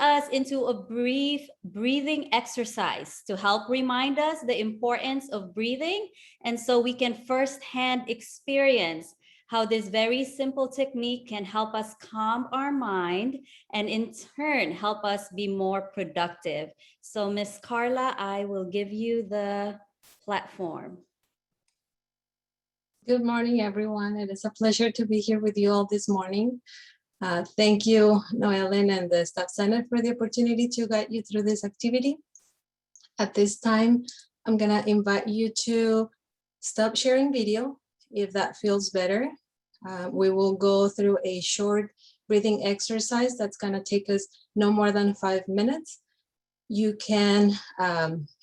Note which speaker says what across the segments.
Speaker 1: us into a brief breathing exercise to help remind us the importance of breathing. And so we can firsthand experience how this very simple technique can help us calm our mind and in turn help us be more productive. So Miss Carla, I will give you the platform.
Speaker 2: Good morning, everyone. It is a pleasure to be here with you all this morning. Thank you, Noellen and the Staff Center for the opportunity to guide you through this activity. At this time, I'm gonna invite you to stop sharing video if that feels better. We will go through a short breathing exercise that's gonna take us no more than 5 minutes. You can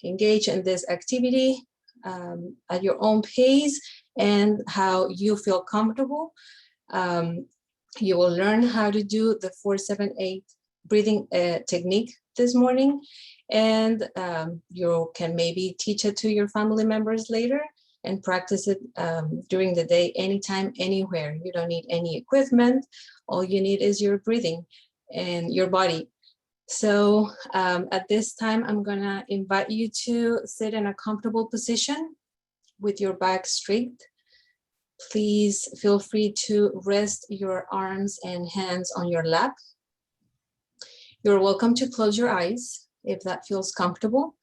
Speaker 2: engage in this activity at your own pace and how you feel comfortable. You will learn how to do the 4-7-8 breathing technique this morning, and you can maybe teach it to your family members later and practice it during the day, anytime, anywhere. You don't need any equipment. All you need is your breathing and your body. So at this time, I'm gonna invite you to sit in a comfortable position with your back straight. Please feel free to rest your arms and hands on your lap. You're welcome to close your eyes if that feels comfortable.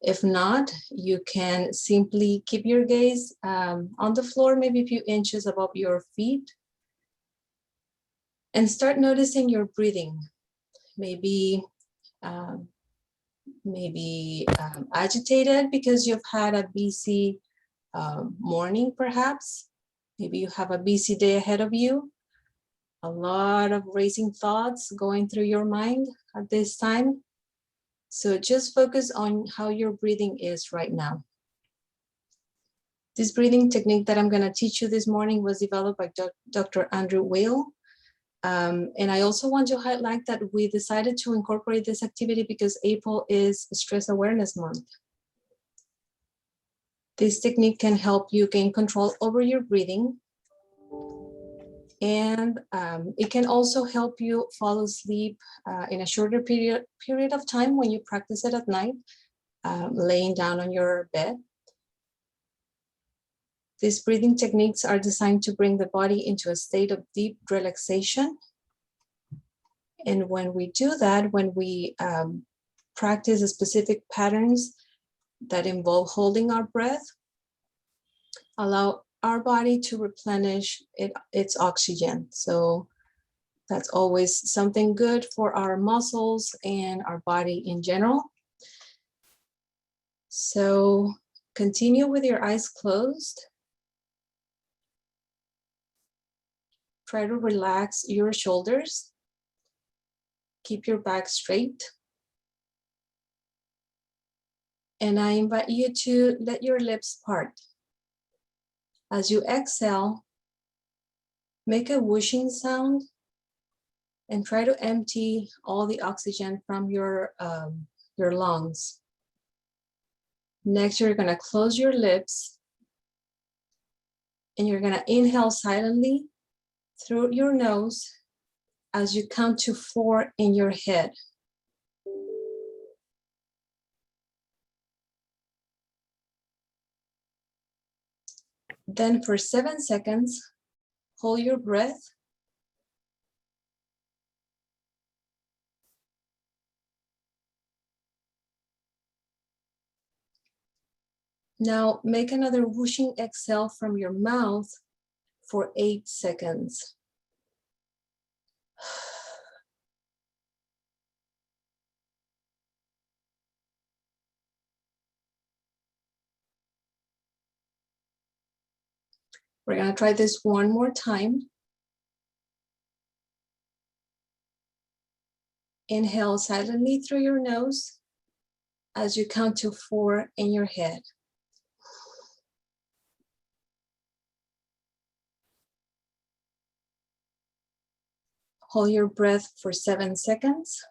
Speaker 2: If not, you can simply keep your gaze on the floor, maybe a few inches above your feet, and start noticing your breathing. Maybe agitated because you've had a busy morning, perhaps. Maybe you have a busy day ahead of you. A lot of racing thoughts going through your mind at this time. So just focus on how your breathing is right now. This breathing technique that I'm going to teach you this morning was developed by Dr. Andrew Weil. And I also want to highlight that we decided to incorporate this activity because April is Stress Awareness Month. This technique can help you gain control over your breathing. And it can also help you fall asleep in a shorter period of time when you practice it at night, laying down on your bed. These breathing techniques are designed to bring the body into a state of deep relaxation. And when we do that, when we practice specific patterns that involve holding our breath, allow our body to replenish its oxygen. So that's always something good for our muscles and our body in general. So continue with your eyes closed. Try to relax your shoulders. Keep your back straight. And I invite you to let your lips part. As you exhale, make a whooshing sound and try to empty all the oxygen from your lungs. Next, you're gonna close your lips and you're gonna inhale silently through your nose as you count to 4 in your head. Then for 7 seconds, hold your breath. Now make another whooshing exhale from your mouth for 8 seconds. We're gonna try this one more time. Inhale silently through your nose as you count to 4 in your head. Hold your breath for 7 seconds.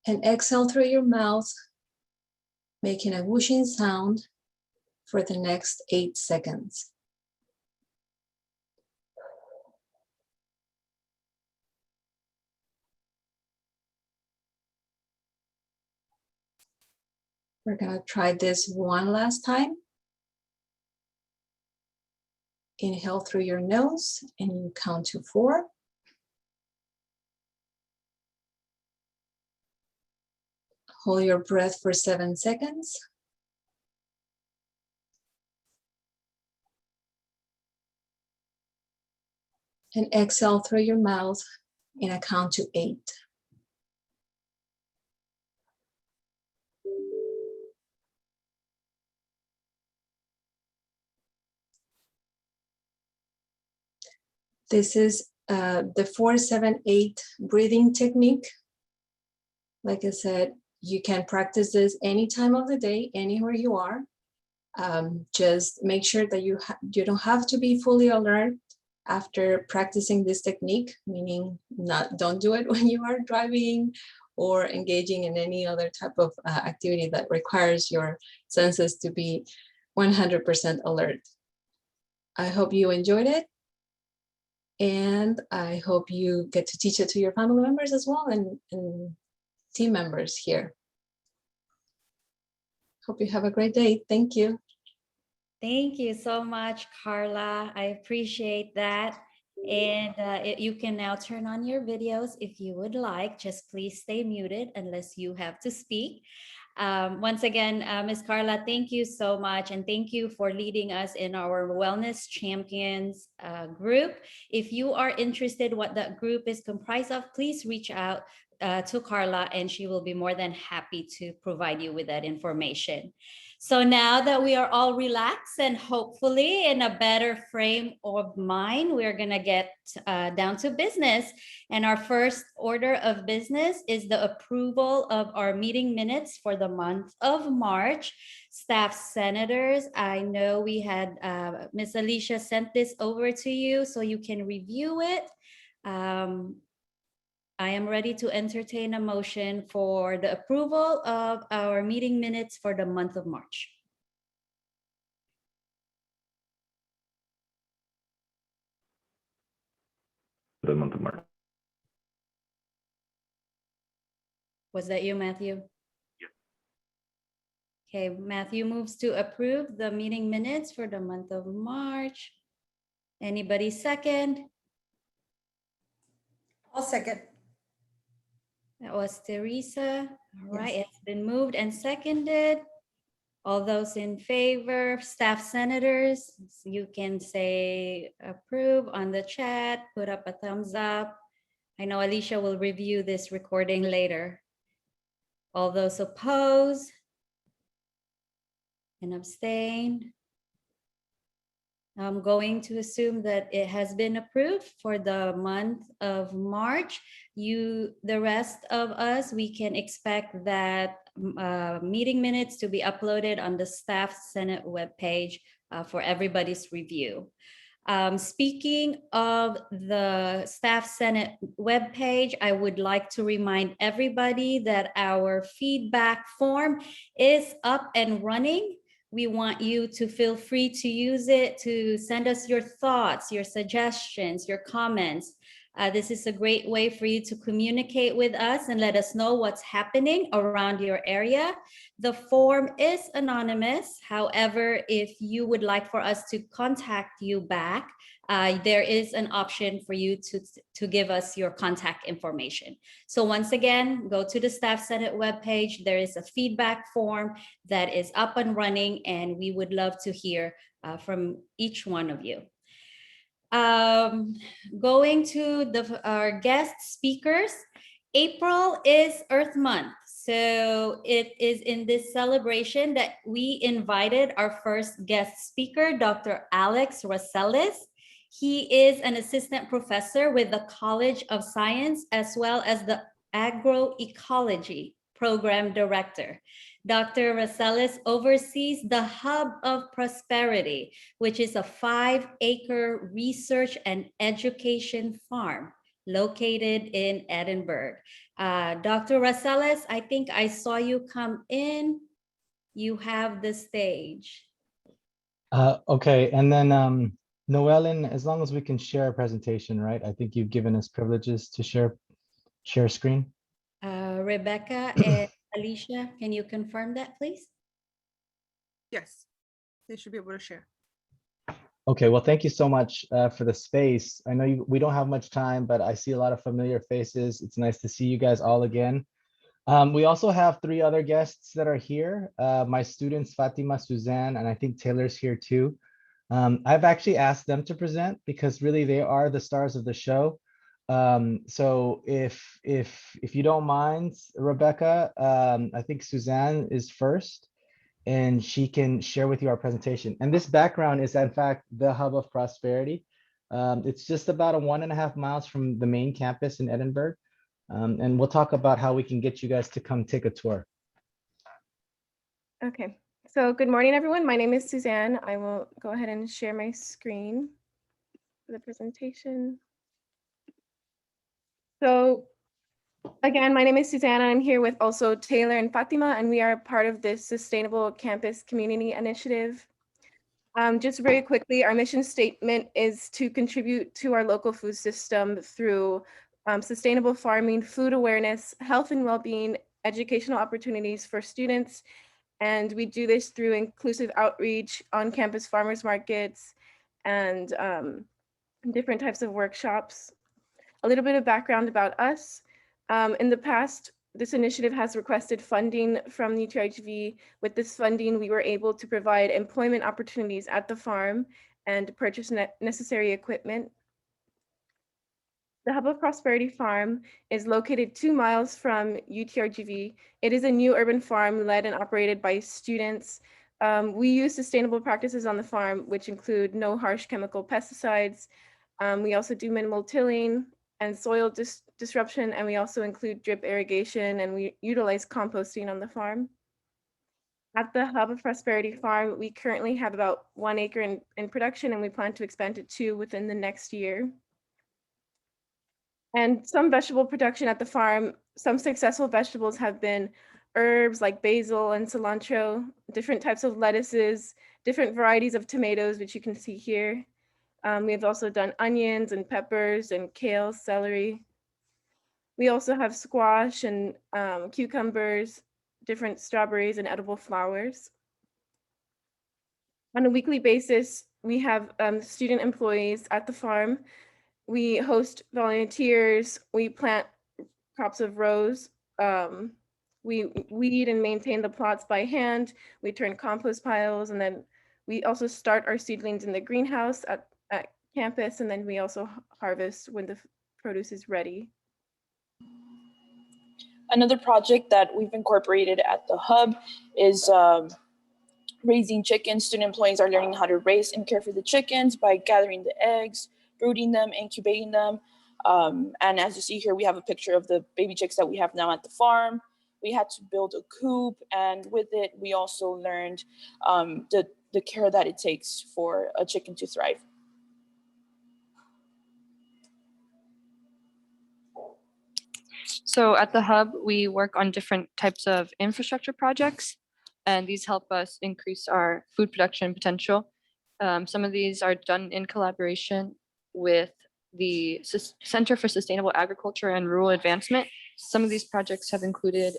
Speaker 2: And exhale through your mouth, making a whooshing sound for the next 8 seconds. We're gonna try this one last time. Inhale through your nose and you count to 4. Hold your breath for 7 seconds. And exhale through your mouth in a count to 8. This is the 4-7-8 breathing technique. Like I said, you can practice this any time of the day, anywhere you are. Just make sure that you don't have to be fully alert after practicing this technique, meaning don't do it when you are driving or engaging in any other type of activity that requires your senses to be 100% alert. I hope you enjoyed it. And I hope you get to teach it to your family members as well and team members here. Hope you have a great day. Thank you.
Speaker 1: Thank you so much, Carla. I appreciate that. And you can now turn on your videos if you would like. Just please stay muted unless you have to speak. Once again, Ms. Carla, thank you so much. And thank you for leading us in our Wellness Champions group. If you are interested what that group is comprised of, please reach out to Carla and she will be more than happy to provide you with that information. So now that we are all relaxed and hopefully in a better frame of mind, we're going to get down to business. And our first order of business is the approval of our meeting minutes for the month of March. Staff senators, I know we had Ms. Alicia sent this over to you so you can review it. I am ready to entertain a motion for the approval of our meeting minutes for the month of March.
Speaker 3: The month of March.
Speaker 1: Was that you, Matthew?
Speaker 3: Yeah.
Speaker 1: Okay, Matthew moves to approve the meeting minutes for the month of March. Anybody second?
Speaker 4: I'll second.
Speaker 1: That was Teresa. All right,
Speaker 4: Yes.
Speaker 1: it's been moved and seconded. All those in favor, staff senators, you can say approve on the chat, put up a thumbs up. I know Alicia will review this recording later. All those opposed and abstained. I'm going to assume that it has been approved for the month of March. The rest of us, we can expect that meeting minutes to be uploaded on the Staff Senate webpage for everybody's review. Speaking of the Staff Senate webpage, I would like to remind everybody that our feedback form is up and running. We want you to feel free to use it to send us your thoughts, your suggestions, your comments. This is a great way for you to communicate with us and let us know what's happening around your area. The form is anonymous. However, if you would like for us to contact you back, there is an option for you to give us your contact information. So once again, go to the Staff Senate webpage. There is a feedback form that is up and running, and we would love to hear from each one of you. Going to our guest speakers, April is Earth Month. So it is in this celebration that we invited our first guest speaker, Dr. Alex Rosales. He is an assistant professor with the College of Science, as well as the Agroecology Program Director. Dr. Rosales oversees the Hub of Prosperity, which is a 5-acre research and education farm located in Edinburgh. Dr. Rosales, I think I saw you come in. You have the stage.
Speaker 4: Okay, and then Noellen, as long as we can share a presentation, right? I think you've given us privileges to share screen.
Speaker 1: Rebecca and Alicia, can you confirm that, please?
Speaker 5: Yes, they should be able to share.
Speaker 4: Okay, well, thank you so much for the space. I know we don't have much time, but I see a lot of familiar faces. It's nice to see you guys all again. We also have 3 other guests that are here. My students, Fatima, Suzanne, and I think Taylor's here too. I've actually asked them to present because really they are the stars of the show. So if you don't mind, Rebecca, I think Suzanne is first, and she can share with you our presentation. And this background is in fact the Hub of Prosperity. It's just about 1.5 miles from the main campus in Edinburgh. And we'll talk about how we can get you guys to come take a tour.
Speaker 6: Okay, so good morning, everyone. My name is Suzanne. I will go ahead and share my screen for the presentation. So again, my name is Suzanne. I'm here with also Taylor and Fatima, and we are part of this Sustainable Campus Community Initiative. Just very quickly, our mission statement is to contribute to our local food system through sustainable farming, food awareness, health and well-being, educational opportunities for students. And we do this through inclusive outreach, on-campus farmers markets, and different types of workshops. A little bit of background about us. In the past, this initiative has requested funding from the UTRGV. With this funding, we were able to provide employment opportunities at the farm and purchase necessary equipment. The Hub of Prosperity Farm is located 2 miles from UTRGV. It is a new urban farm led and operated by students. We use sustainable practices on the farm, which include no harsh chemical pesticides. We also do minimal tilling and soil disruption, and we also include drip irrigation, and we utilize composting on the farm. At the Hub of Prosperity Farm, we currently have about 1 acre in production, and we plan to expand to 2 within the next year. And some vegetable production at the farm, some successful vegetables have been herbs like basil and cilantro, different types of lettuces, different varieties of tomatoes, which you can see here. We have also done onions and peppers and kale, celery. We also have squash and cucumbers, different strawberries and edible flowers. On a weekly basis, we have student employees at the farm. We host volunteers, we plant crops of rose, we weed and maintain the plots by hand, we turn compost piles, and then we also start our seedlings in the greenhouse at campus, and then we also harvest when the produce is ready.
Speaker 7: Another project that we've incorporated at the Hub is raising chickens. Student employees are learning how to raise and care for the chickens by gathering the eggs, brooding them, incubating them. And as you see here, we have a picture of the baby chicks that we have now at the farm. We had to build a coop, and with it, we also learned the care that it takes for a chicken to thrive.
Speaker 8: So at the Hub, we work on different types of infrastructure projects, and these help us increase our food production potential. Some of these are done in collaboration with the Center for Sustainable Agriculture and Rural Advancement. Some of these projects have included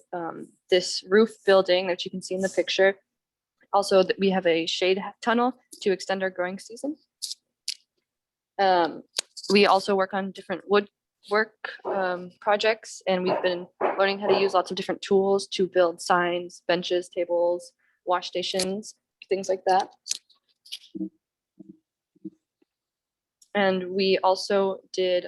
Speaker 8: this roof building that you can see in the picture. Also, we have a shade tunnel to extend our growing season. We also work on different woodwork projects, and we've been learning how to use lots of different tools to build signs, benches, tables, wash stations, things like that. And we also did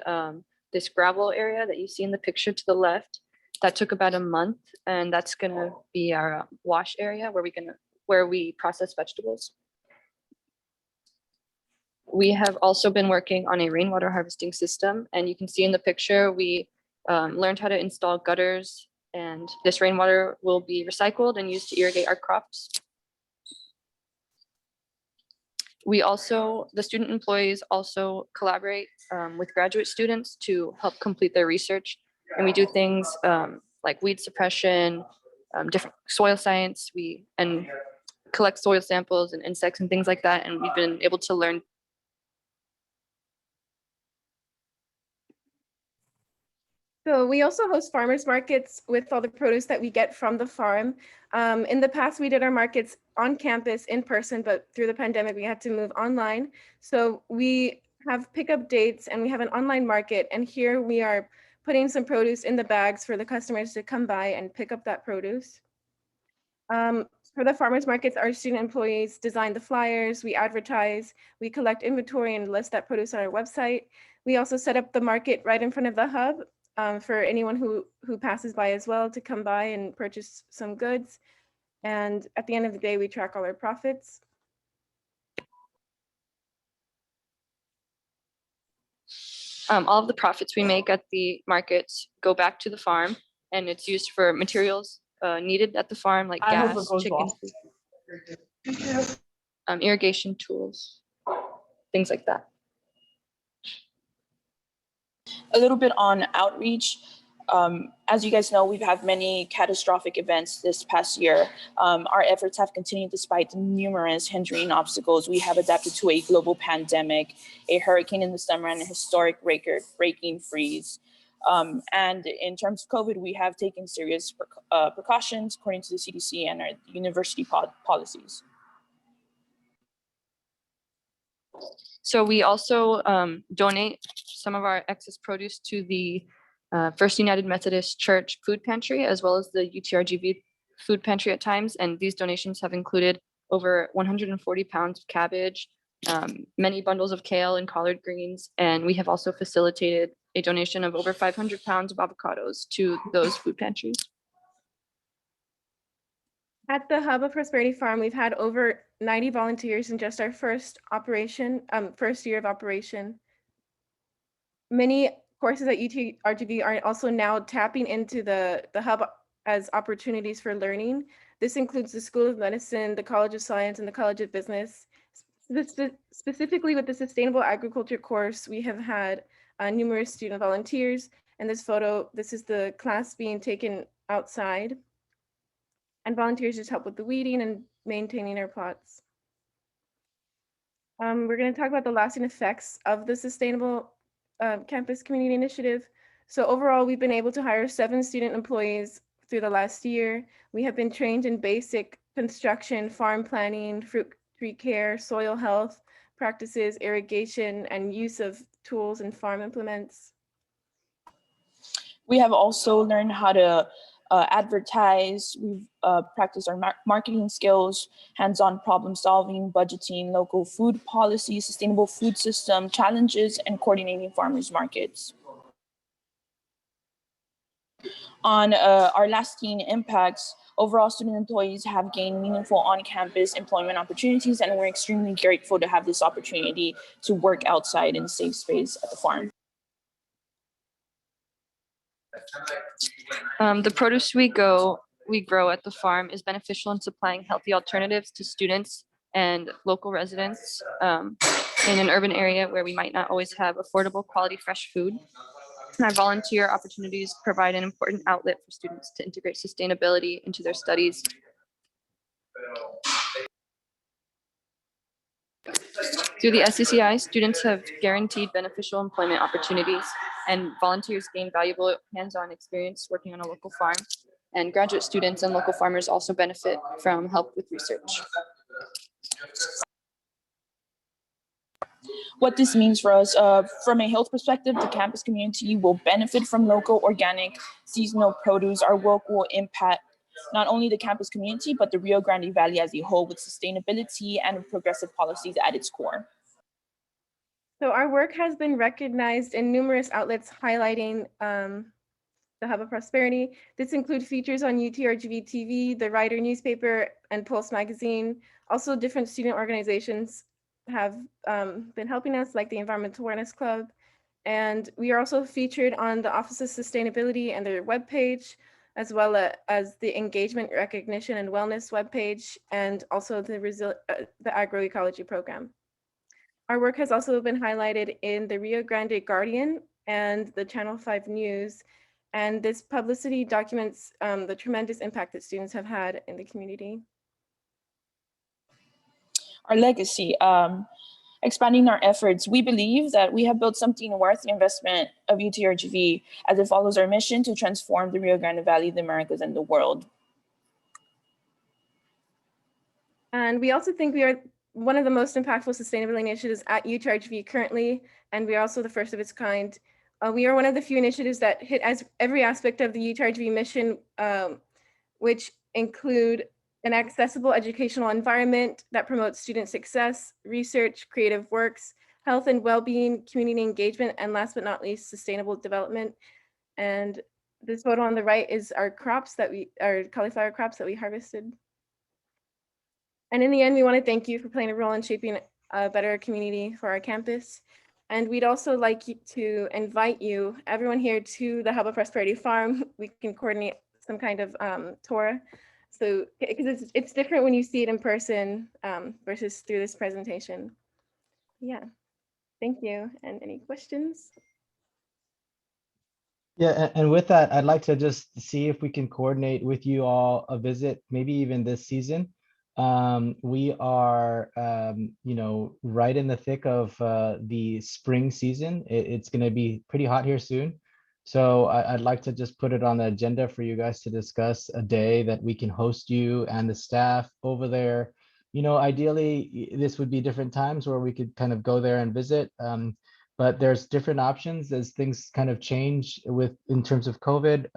Speaker 8: this gravel area that you see in the picture to the left. That took about a month, and that's gonna be our wash area where we process vegetables. We have also been working on a rainwater harvesting system, and you can see in the picture, we learned how to install gutters, and this rainwater will be recycled and used to irrigate our crops. The student employees also collaborate with graduate students to help complete their research. And we do things like weed suppression, different soil science, and collect soil samples and insects and things like that. And we've been able to learn.
Speaker 6: So we also host farmers markets with all the produce that we get from the farm. In the past, we did our markets on campus in person, but through the pandemic, we had to move online. So we have pickup dates and we have an online market. And here we are putting some produce in the bags for the customers to come by and pick up that produce. For the farmers markets, our student employees design the flyers, we advertise, we collect inventory and list that produce on our website. We also set up the market right in front of the hub for anyone who passes by as well to come by and purchase some goods. And at the end of the day, we track all our profits.
Speaker 8: All of the profits we make at the markets go back to the farm, and it's used for materials needed at the farm, like gas, chicken food, irrigation tools, things like that.
Speaker 7: A little bit on outreach. As you guys know, we've had many catastrophic events this past year. Our efforts have continued despite numerous hindering obstacles. We have adapted to a global pandemic, a hurricane in the summer, and a historic record-breaking freeze. And in terms of COVID, we have taken serious precautions according to the CDC and our university policies.
Speaker 8: So we also donate some of our excess produce to the First United Methodist Church food pantry, as well as the UTRGV food pantry at times. And these donations have included over 140 pounds of cabbage, many bundles of kale and collard greens. And we have also facilitated a donation of over 500 pounds of avocados to those food pantries.
Speaker 6: At the Hub of Prosperity Farm, we've had over 90 volunteers in just our first year of operation. Many courses at UTRGV are also now tapping into the Hub as opportunities for learning. This includes the School of Medicine, the College of Science, and the College of Business. Specifically with the Sustainable Agriculture course, we have had numerous student volunteers. And this photo, this is the class being taken outside. And volunteers just help with the weeding and maintaining our plots. We're going to talk about the lasting effects of the Sustainable Campus Community Initiative. So overall, we've been able to hire 7 student employees through the last year. We have been trained in basic construction, farm planning, fruit tree care, soil health practices, irrigation, and use of tools and farm implements.
Speaker 7: We have also learned how to advertise. We've practiced our marketing skills, hands-on problem solving, budgeting, local food policy, sustainable food system challenges, and coordinating farmers markets. On our lasting impacts, overall student employees have gained meaningful on-campus employment opportunities, and we're extremely grateful to have this opportunity to work outside in a safe space at the farm.
Speaker 8: The produce we grow at the farm is beneficial in supplying healthy alternatives to students and local residents in an urban area where we might not always have affordable, quality, fresh food. And our volunteer opportunities provide an important outlet for students to integrate sustainability into their studies. Through the SCCI, students have guaranteed beneficial employment opportunities, and volunteers gain valuable hands-on experience working on a local farm. And graduate students and local farmers also benefit from help with research.
Speaker 7: What this means for us, from a health perspective, the campus community will benefit from local, organic, seasonal produce. Our work will impact not only the campus community, but the Rio Grande Valley as a whole, with sustainability and progressive policies at its core.
Speaker 6: So our work has been recognized in numerous outlets highlighting the Hub of Prosperity. This includes features on UTRGV TV, the Rider newspaper, and Pulse magazine. Also, different student organizations have been helping us, like the Environmental Awareness Club. And we are also featured on the Office of Sustainability and their webpage, as well as the Engagement, Recognition, and Wellness webpage, and also the agroecology program. Our work has also been highlighted in the Rio Grande Guardian and the Channel 5 News. And this publicity documents the tremendous impact that students have had in the community.
Speaker 7: our legacy, expanding our efforts. We believe that we have built something worth the investment of UTRGV as it follows our mission to transform the Rio Grande Valley, the Americas, and the world.
Speaker 6: And we also think we are one of the most impactful sustainability initiatives at UTRGV currently, and we are also the first of its kind. We are one of the few initiatives that hit as every aspect of the UTRGV mission, which include an accessible educational environment that promotes student success, research, creative works, health and well-being, community engagement, and last but not least, sustainable development. And this photo on the right is our cauliflower crops that we harvested. And in the end, we want to thank you for playing a role in shaping a better community for our campus. And we'd also like to invite you, everyone here, to the Hub of Prosperity Farm. We can coordinate some kind of tour. So, because it's different when you see it in person versus through this presentation. Yeah, thank you. And any questions?
Speaker 4: Yeah, and with that, I'd like to just see if we can coordinate with you all a visit, maybe even this season. We are, you know, right in the thick of the spring season. It's going to be pretty hot here soon. So I'd like to just put it on the agenda for you guys to discuss a day that we can host you and the staff over there. You know, ideally, this would be different times where we could kind of go there and visit. But there's different options as things kind of change in terms of COVID.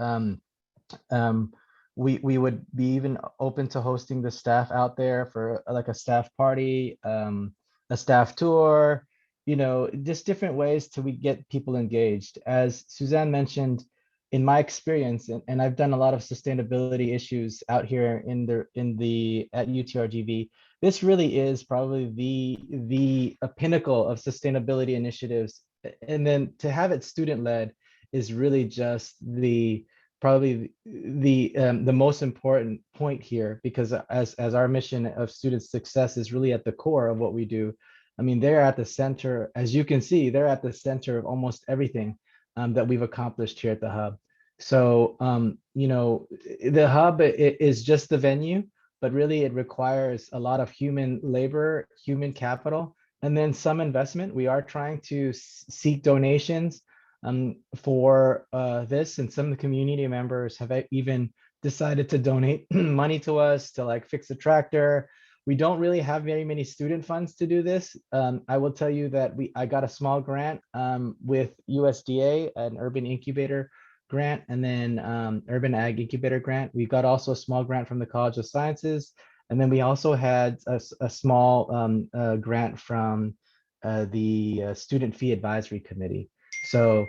Speaker 4: We would be even open to hosting the staff out there for like a staff party, a staff tour, you know, just different ways till we get people engaged. As Suzanne mentioned, in my experience, and I've done a lot of sustainability issues out here at UTRGV, this really is probably the pinnacle of sustainability initiatives. And then to have it student-led is really just probably the most important point here, because as our mission of student success is really at the core of what we do. I mean, they're at the center, as you can see, they're at the center of almost everything that we've accomplished here at the Hub. So, you know, the Hub is just the venue, but really it requires a lot of human labor, human capital, and then some investment. We are trying to seek donations for this, and some of the community members have even decided to donate money to us to like fix a tractor. We don't really have very many student funds to do this. I will tell you that I got a small grant with USDA, an urban incubator grant, and then urban ag incubator grant. We got also a small grant from the College of Sciences. And then we also had a small grant from the Student Fee Advisory Committee. So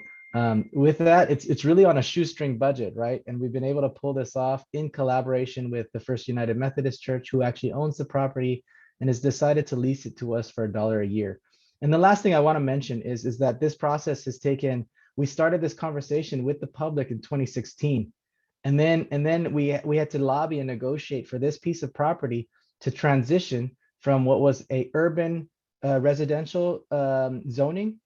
Speaker 4: with that, it's really on a shoestring budget, right? And we've been able to pull this off in collaboration with the First United Methodist Church, who actually owns the property and has decided to lease it to us for $1 a year. And the last thing I want to mention is that this process has taken, we started this conversation with the public in 2016. And then we had to lobby and negotiate for this piece of property to transition from what was a urban residential zoning.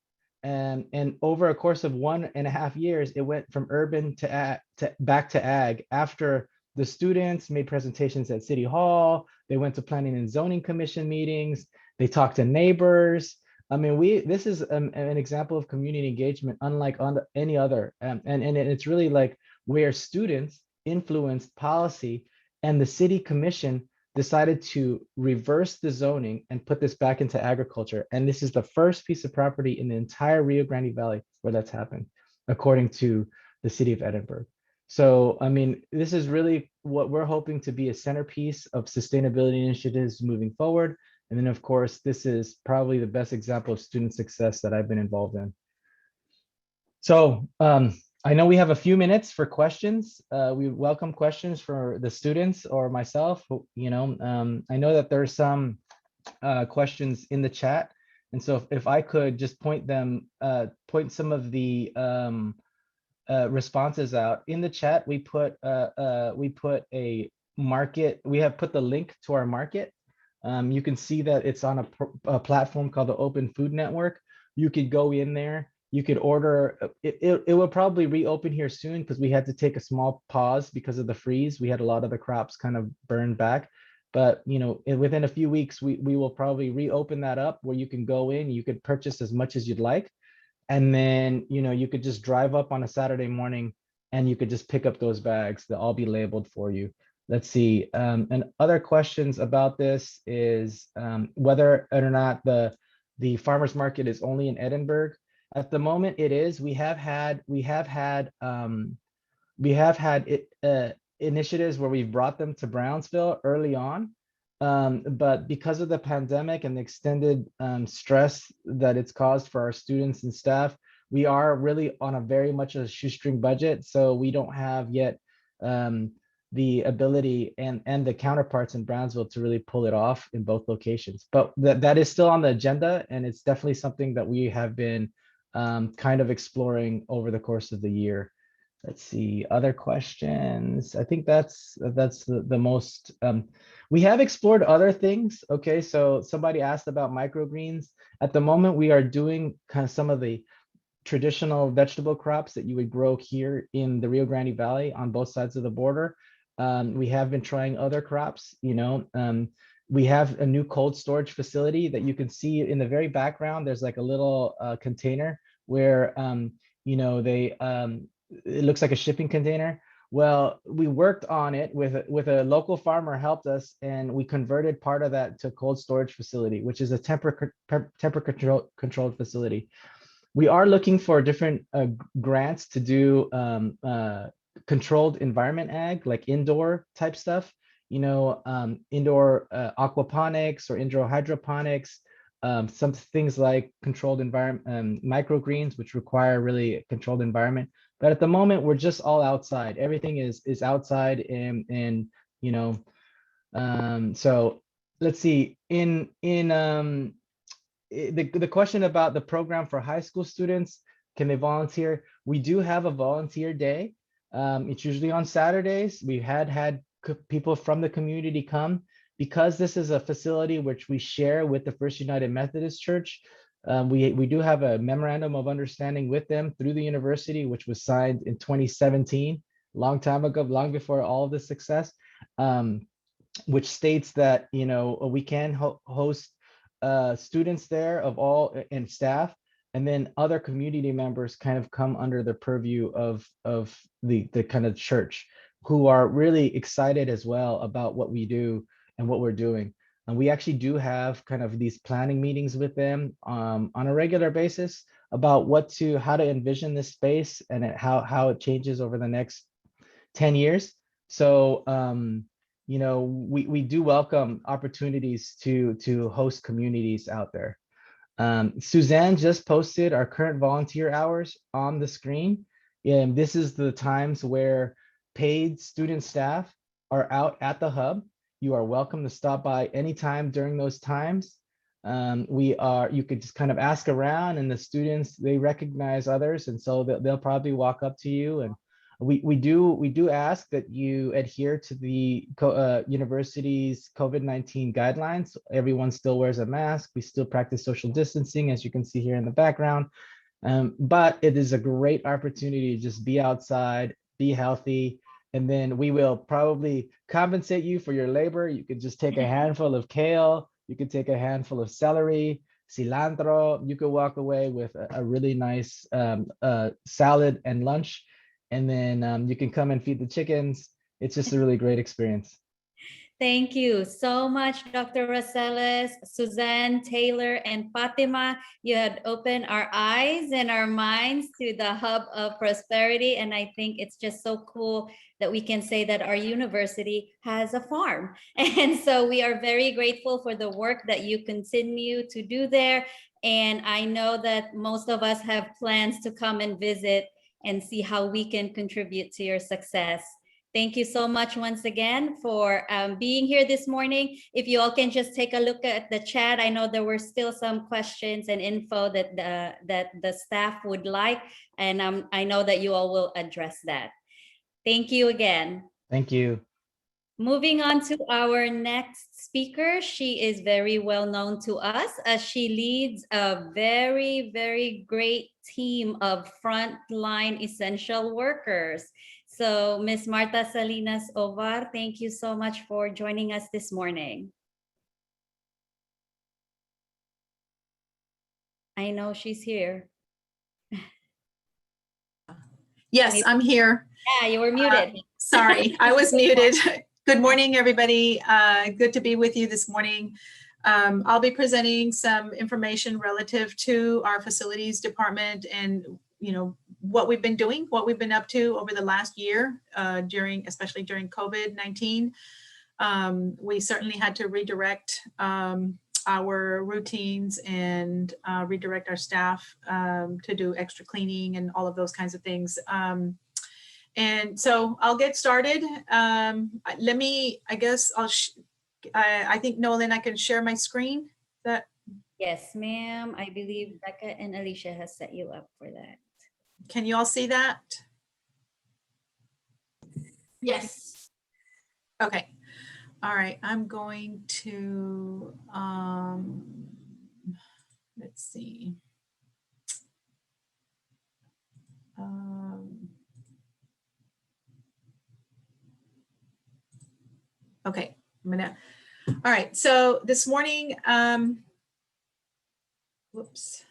Speaker 4: And over a course of 1.5 years, it went from urban to back to ag. After the students made presentations at City Hall, they went to Planning and Zoning Commission meetings, they talked to neighbors. I mean, this is an example of community engagement unlike any other. And it's really like where students influenced policy, and the city commission decided to reverse the zoning and put this back into agriculture. And this is the first piece of property in the entire Rio Grande Valley where that's happened, according to the city of Edinburgh. So, I mean, this is really what we're hoping to be a centerpiece of sustainability initiatives moving forward. And then, of course, this is probably the best example of student success that I've been involved in. So I know we have a few minutes for questions. We welcome questions for the students or myself. You know, I know that there's some questions in the chat. And so if I could just point some of the responses out in the chat, we put a market. We have put the link to our market. You can see that it's on a platform called the Open Food Network. You could go in there. You could order, it will probably reopen here soon because we had to take a small pause because of the freeze. We had a lot of the crops kind of burned back. But within a few weeks, we will probably reopen that up where you can go in, you could purchase as much as you'd like. And then, you could just drive up on a Saturday morning and you could just pick up those bags. They'll all be labeled for you. Let's see. And other questions about this is whether or not the farmers market is only in Edinburgh. At the moment, it is. We have had initiatives where we've brought them to Brownsville early on. But because of the pandemic and the extended stress that it's caused for our students and staff, we are really on a very much a shoestring budget. So we don't have yet the ability and the counterparts in Brownsville to really pull it off in both locations. But that is still on the agenda, and it's definitely something that we have been kind of exploring over the course of the year. Let's see, other questions. I think that's the most, we have explored other things. Okay, so somebody asked about microgreens. At the moment, we are doing kind of some of the traditional vegetable crops that you would grow here in the Rio Grande Valley on both sides of the border. We have been trying other crops, we have a new cold storage facility that you can see in the very background. There's like a little container where, it looks like a shipping container. Well, we worked on it with a local farmer helped us, and we converted part of that to cold storage facility, which is a temperature controlled facility. We are looking for different grants to do controlled environment ag, like indoor type stuff, indoor aquaponics or indoor hydroponics, some things like controlled environment, microgreens, which require really a controlled environment. But at the moment, we're just all outside. Everything is outside, and so let's see. The question about the program for high school students, can they volunteer? We do have a volunteer day. It's usually on Saturdays. We had people from the community come. Because this is a facility which we share with the First United Methodist Church. We do have a memorandum of understanding with them through the university, which was signed in 2017, long time ago, long before all of the success, which states that we can host students there of all and staff, and then other community members kind of come under the purview of the kind of church, who are really excited as well about what we do and what we're doing. And we actually do have kind of these planning meetings with them on a regular basis about how to envision this space and how it changes over the next 10 years. So, we do welcome opportunities to host communities out there. Suzanne just posted our current volunteer hours on the screen. And this is the times where paid student staff are out at the hub. You are welcome to stop by anytime during those times. You could just kind of ask around, and the students, they recognize others, and so they'll probably walk up to you. And we do ask that you adhere to the university's COVID-19 guidelines. Everyone still wears a mask. We still practice social distancing, as you can see here in the background. But it is a great opportunity to just be outside, be healthy, and then we will probably compensate you for your labor. You could just take a handful of kale, you could take a handful of celery, cilantro. You could walk away with a really nice salad and lunch, and then you can come and feed the chickens. It's just a really great experience.
Speaker 1: Thank you so much, Dr. Rosales, Suzanne, Taylor, and Fatima. You had opened our eyes and our minds to the hub of prosperity. And I think it's just so cool that we can say that our university has a farm. And so we are very grateful for the work that you continue to do there. And I know that most of us have plans to come and visit and see how we can contribute to your success. Thank you so much once again for being here this morning. If you all can just take a look at the chat, I know there were still some questions and info that the staff would like, and I know that you all will address that. Thank you again.
Speaker 4: Thank you.
Speaker 1: Moving on to our next speaker. She is very well known to us as she leads a very, very great team of frontline essential workers. So Miss Marta Salinas Ovar, thank you so much for joining us this morning. I know she's here.
Speaker 9: Yes, I'm here.
Speaker 1: Yeah, you were muted.
Speaker 9: Sorry, I was muted. Good morning, everybody. Good to be with you this morning. I'll be presenting some information relative to our facilities department and, you know, what we've been doing, what we've been up to over the last year, especially during COVID-19. We certainly had to redirect our routines and redirect our staff to do extra cleaning and all of those kinds of things. And so I'll get started. Let me, I guess I think Nolan, I can share my screen.
Speaker 1: Yes, ma'am. I believe Becca and Alicia has set you up for that.
Speaker 9: Can you all see that?
Speaker 5: Yes.
Speaker 9: Okay. All right. I'm going to, let's see. Okay, all right, so this morning, whoops,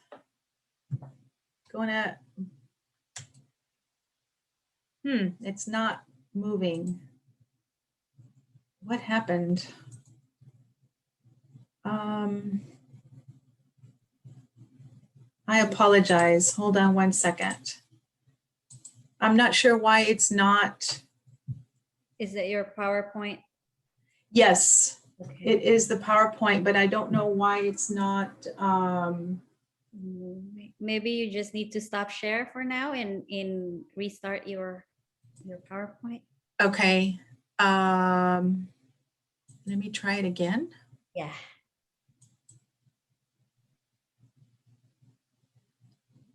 Speaker 9: it's not moving. What happened? I apologize, hold on one second. I'm not sure why it's not.
Speaker 1: Is it your PowerPoint?
Speaker 9: Yes,
Speaker 1: Okay.
Speaker 9: it is the PowerPoint, but I don't know why it's not.
Speaker 1: Maybe you just need to stop share for now and restart your PowerPoint.
Speaker 9: Okay. Let me try it again.
Speaker 1: Yeah.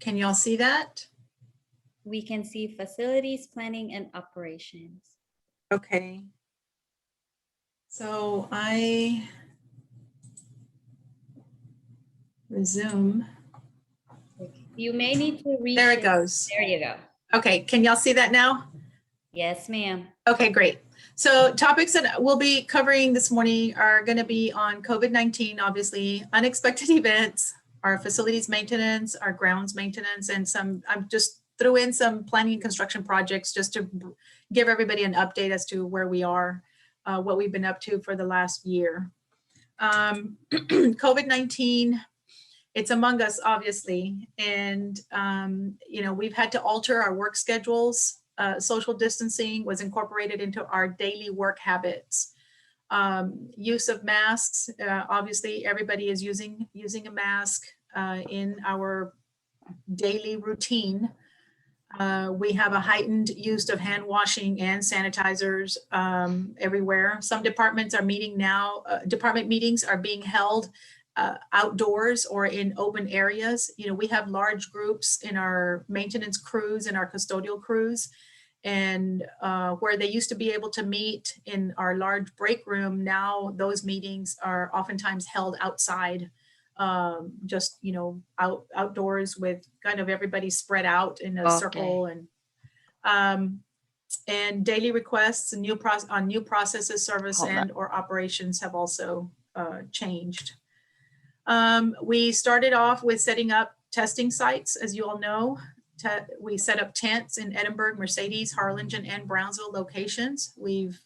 Speaker 9: Can y'all see that?
Speaker 1: We can see facilities, planning, and operations.
Speaker 9: Okay. So I resume.
Speaker 1: You may need to reach.
Speaker 9: There it goes.
Speaker 1: There you go.
Speaker 9: Okay, can y'all see that now?
Speaker 1: Yes, ma'am.
Speaker 9: Okay, great. So topics that we'll be covering this morning are going to be on COVID-19, obviously, unexpected events, our facilities maintenance, our grounds maintenance, and I'm just threw in some planning and construction projects just to give everybody an update as to where we are, what we've been up to for the last year. COVID-19, it's among us, obviously, and you know, we've had to alter our work schedules. Social distancing was incorporated into our daily work habits. Use of masks, obviously, everybody is using a mask in our daily routine. We have a heightened use of hand washing and sanitizers everywhere. Some departments are meeting now, department meetings are being held outdoors or in open areas. You know, we have large groups in our maintenance crews and our custodial crews, and where they used to be able to meet in our large break room, now those meetings are oftentimes held outside, just, you know, outdoors with kind of everybody spread out in a circle. And daily requests and new processes, service and or operations have also changed. We started off with setting up testing sites, as you all know. We set up tents in Edinburgh, Mercedes, Harlingen, and Brownsville locations. We've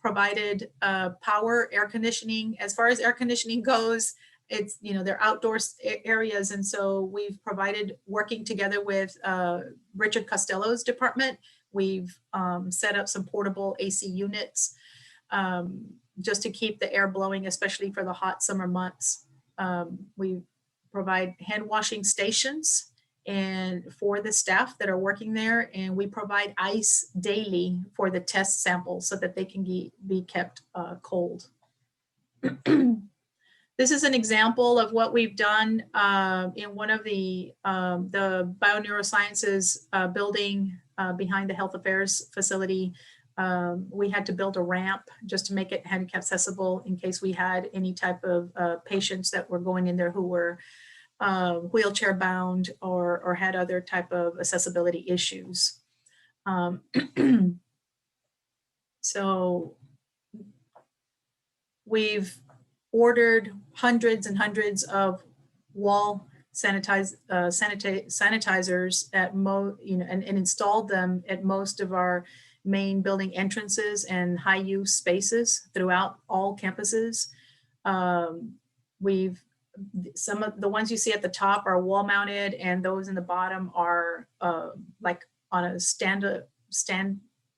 Speaker 9: provided power, air conditioning. As far as air conditioning goes, it's, you know, they're outdoor areas. And so we've provided, working together with Richard Costello's department, we've set up some portable AC units just to keep the air blowing, especially for the hot summer months. We provide hand washing stations and for the staff that are working there, and we provide ice daily for the test samples so that they can be kept cold. This is an example of what we've done in one of the bioneurosciences building behind the health affairs facility. We had to build a ramp just to make it handicap accessible in case we had any type of patients that were going in there who were wheelchair bound or had other type of accessibility issues. Um, so we've ordered hundreds and hundreds of wall sanitizers at and installed them at most of our main building entrances and high use spaces throughout all campuses. Some of the ones you see at the top are wall mounted, and those in the bottom are like on a stand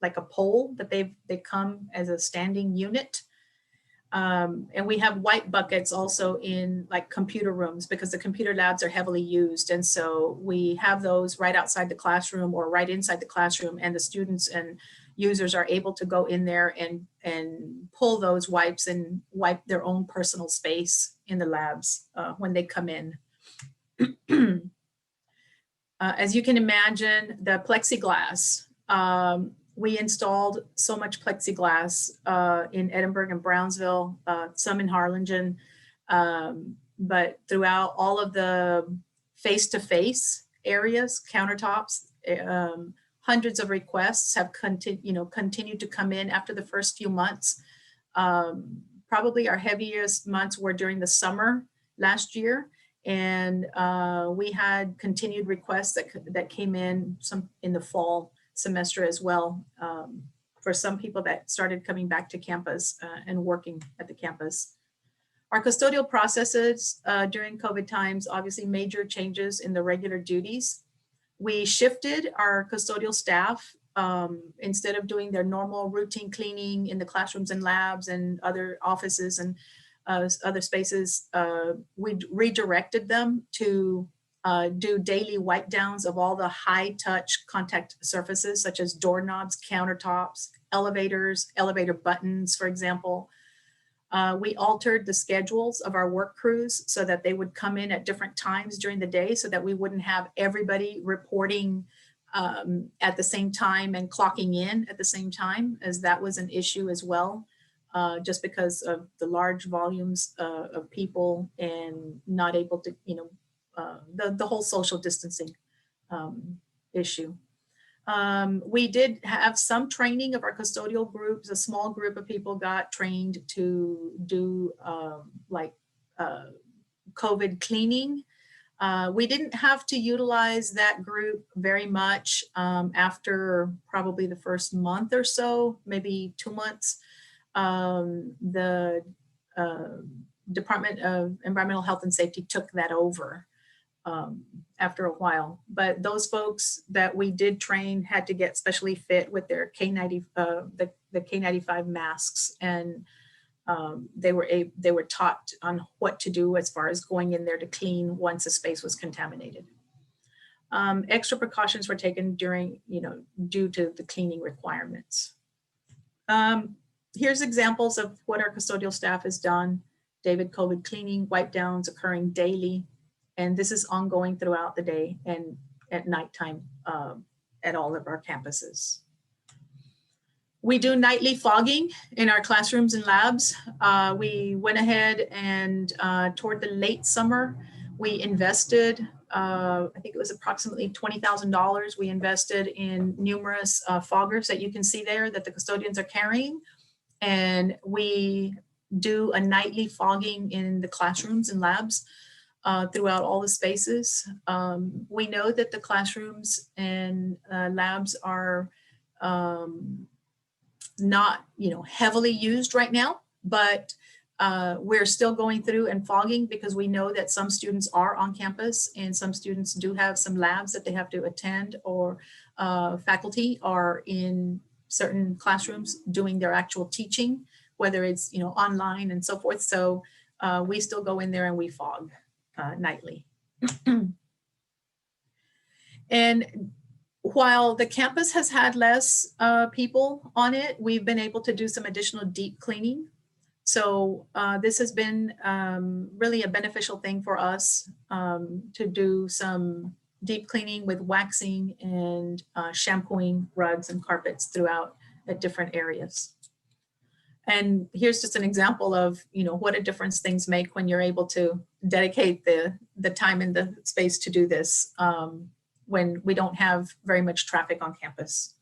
Speaker 9: like a pole that they come as a standing unit. And we have white buckets also in like computer rooms, because the computer labs are heavily used. And so we have those right outside the classroom or right inside the classroom, and the students and users are able to go in there and pull those wipes and wipe their own personal space in the labs when they come in. As you can imagine, the plexiglass, we installed so much plexiglass in Edinburgh and Brownsville, some in Harlingen, but throughout all of the face-to-face areas, countertops, hundreds of requests have continued to come in after the first few months. Probably our heaviest months were during the summer last year, and we had continued requests that came in some in the fall semester as well, for some people that started coming back to campus and working at the campus. Our custodial processes during COVID times, obviously major changes in the regular duties. We shifted our custodial staff. Instead of doing their normal routine cleaning in the classrooms and labs and other offices and other spaces, we redirected them to do daily wipe downs of all the high touch contact surfaces, such as doorknobs, countertops, elevators, elevator buttons, for example. We altered the schedules of our work crews so that they would come in at different times during the day, so that we wouldn't have everybody reporting at the same time and clocking in at the same time, as that was an issue as well, just because of the large volumes of people and not able to, the whole social distancing issue. We did have some training of our custodial groups. A small group of people got trained to do COVID cleaning. We didn't have to utilize that group very much after probably the first month or so, maybe 2 months. The Department of Environmental Health and Safety took that over after a while. But those folks that we did train had to get specially fit with their K90, the K95 masks, and they were taught on what to do as far as going in there to clean once a space was contaminated. Extra precautions were taken during, due to the cleaning requirements. Here's examples of what our custodial staff has done. David COVID cleaning, wipe downs occurring daily. And this is ongoing throughout the day and at nighttime at all of our campuses. We do nightly fogging in our classrooms and labs. We went ahead and toward the late summer, we invested, I think it was approximately $20,000. We invested in numerous foggers that you can see there that the custodians are carrying. And we do a nightly fogging in the classrooms and labs throughout all the spaces. We know that the classrooms and labs are not, heavily used right now, but we're still going through and fogging because we know that some students are on campus and some students do have some labs that they have to attend, or faculty are in certain classrooms doing their actual teaching, whether it's, online and so forth. So we still go in there and we fog nightly. And while the campus has had less people on it, we've been able to do some additional deep cleaning. So this has been really a beneficial thing for us to do some deep cleaning with waxing and shampooing rugs and carpets throughout at different areas. And here's just an example of, what a difference things make when you're able to dedicate the time and the space to do this when we don't have very much traffic on campus.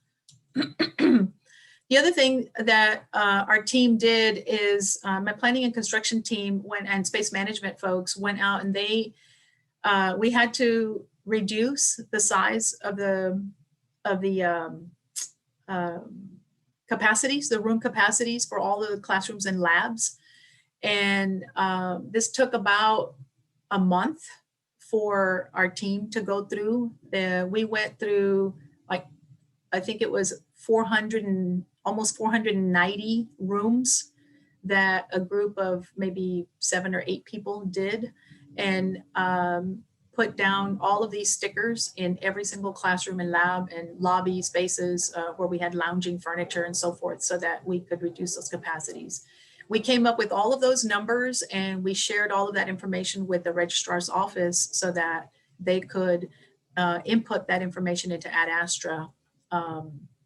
Speaker 9: The other thing that our team did is my planning and construction team and space management folks went out and we had to reduce the size of the capacities, the room capacities for all of the classrooms and labs. And this took about a month for our team to go through. We went through, like, I think it was 400 and almost 490 rooms that a group of maybe 7 or 8 people did, and put down all of these stickers in every single classroom and lab and lobby spaces where we had lounging furniture and so forth, so that we could reduce those capacities. We came up with all of those numbers and we shared all of that information with the registrar's office so that they could input that information into Ad Astra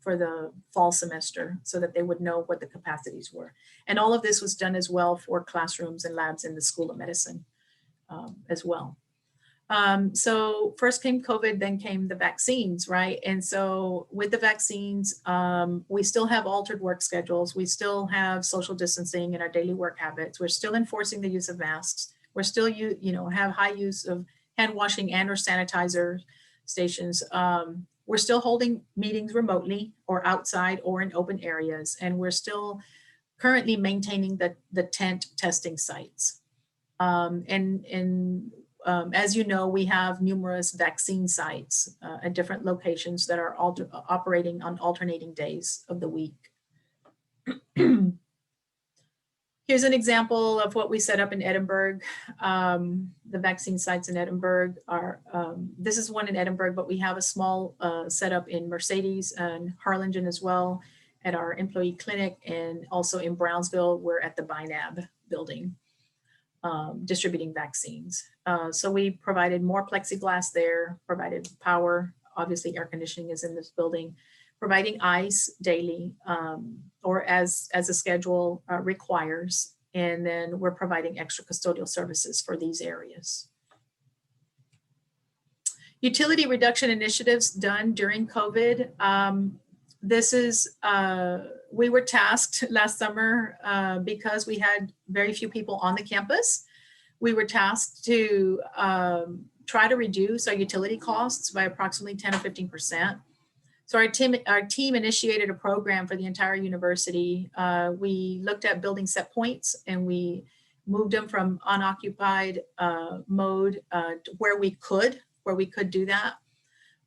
Speaker 9: for the fall semester, so that they would know what the capacities were. And all of this was done as well for classrooms and labs in the School of Medicine as well. So first came COVID, then came the vaccines, right? And so with the vaccines, we still have altered work schedules. We still have social distancing in our daily work habits. We're still enforcing the use of masks. We're still, have high use of hand washing and or sanitizer stations. We're still holding meetings remotely or outside or in open areas. And we're still currently maintaining the tent testing sites. As you know, we have numerous vaccine sites at different locations that are operating on alternating days of the week. Here's an example of what we set up in Edinburgh. The vaccine sites in Edinburgh are, this is one in Edinburgh, but we have a small setup in Mercedes and Harlingen as well at our employee clinic, and also in Brownsville, we're at the BINAB building. Distributing vaccines. So we provided more plexiglass there, provided power, obviously air conditioning is in this building, providing ice daily or as a schedule requires. And then we're providing extra custodial services for these areas. Utility reduction initiatives done during COVID. This is, we were tasked last summer because we had very few people on the campus. We were tasked to try to reduce our utility costs by approximately 10 or 15%. So our team initiated a program for the entire university. We looked at building set points and we moved them from unoccupied mode where we could do that.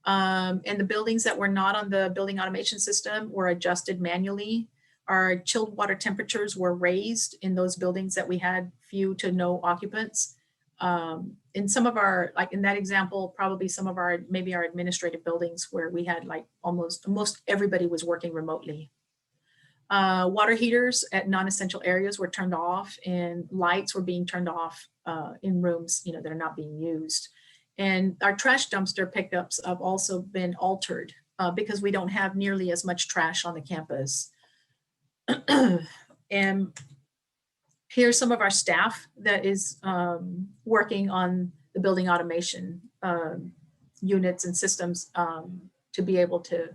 Speaker 9: And the buildings that were not on the building automation system were adjusted manually. Our chilled water temperatures were raised in those buildings that we had few to no occupants. In some of our, like in that example, probably some of our, maybe our administrative buildings where we had like most everybody was working remotely. Water heaters at non-essential areas were turned off, and lights were being turned off in rooms that are not being used. And our trash dumpster pickups have also been altered because we don't have nearly as much trash on the campus. And here's some of our staff that is working on the building automation units and systems to be able to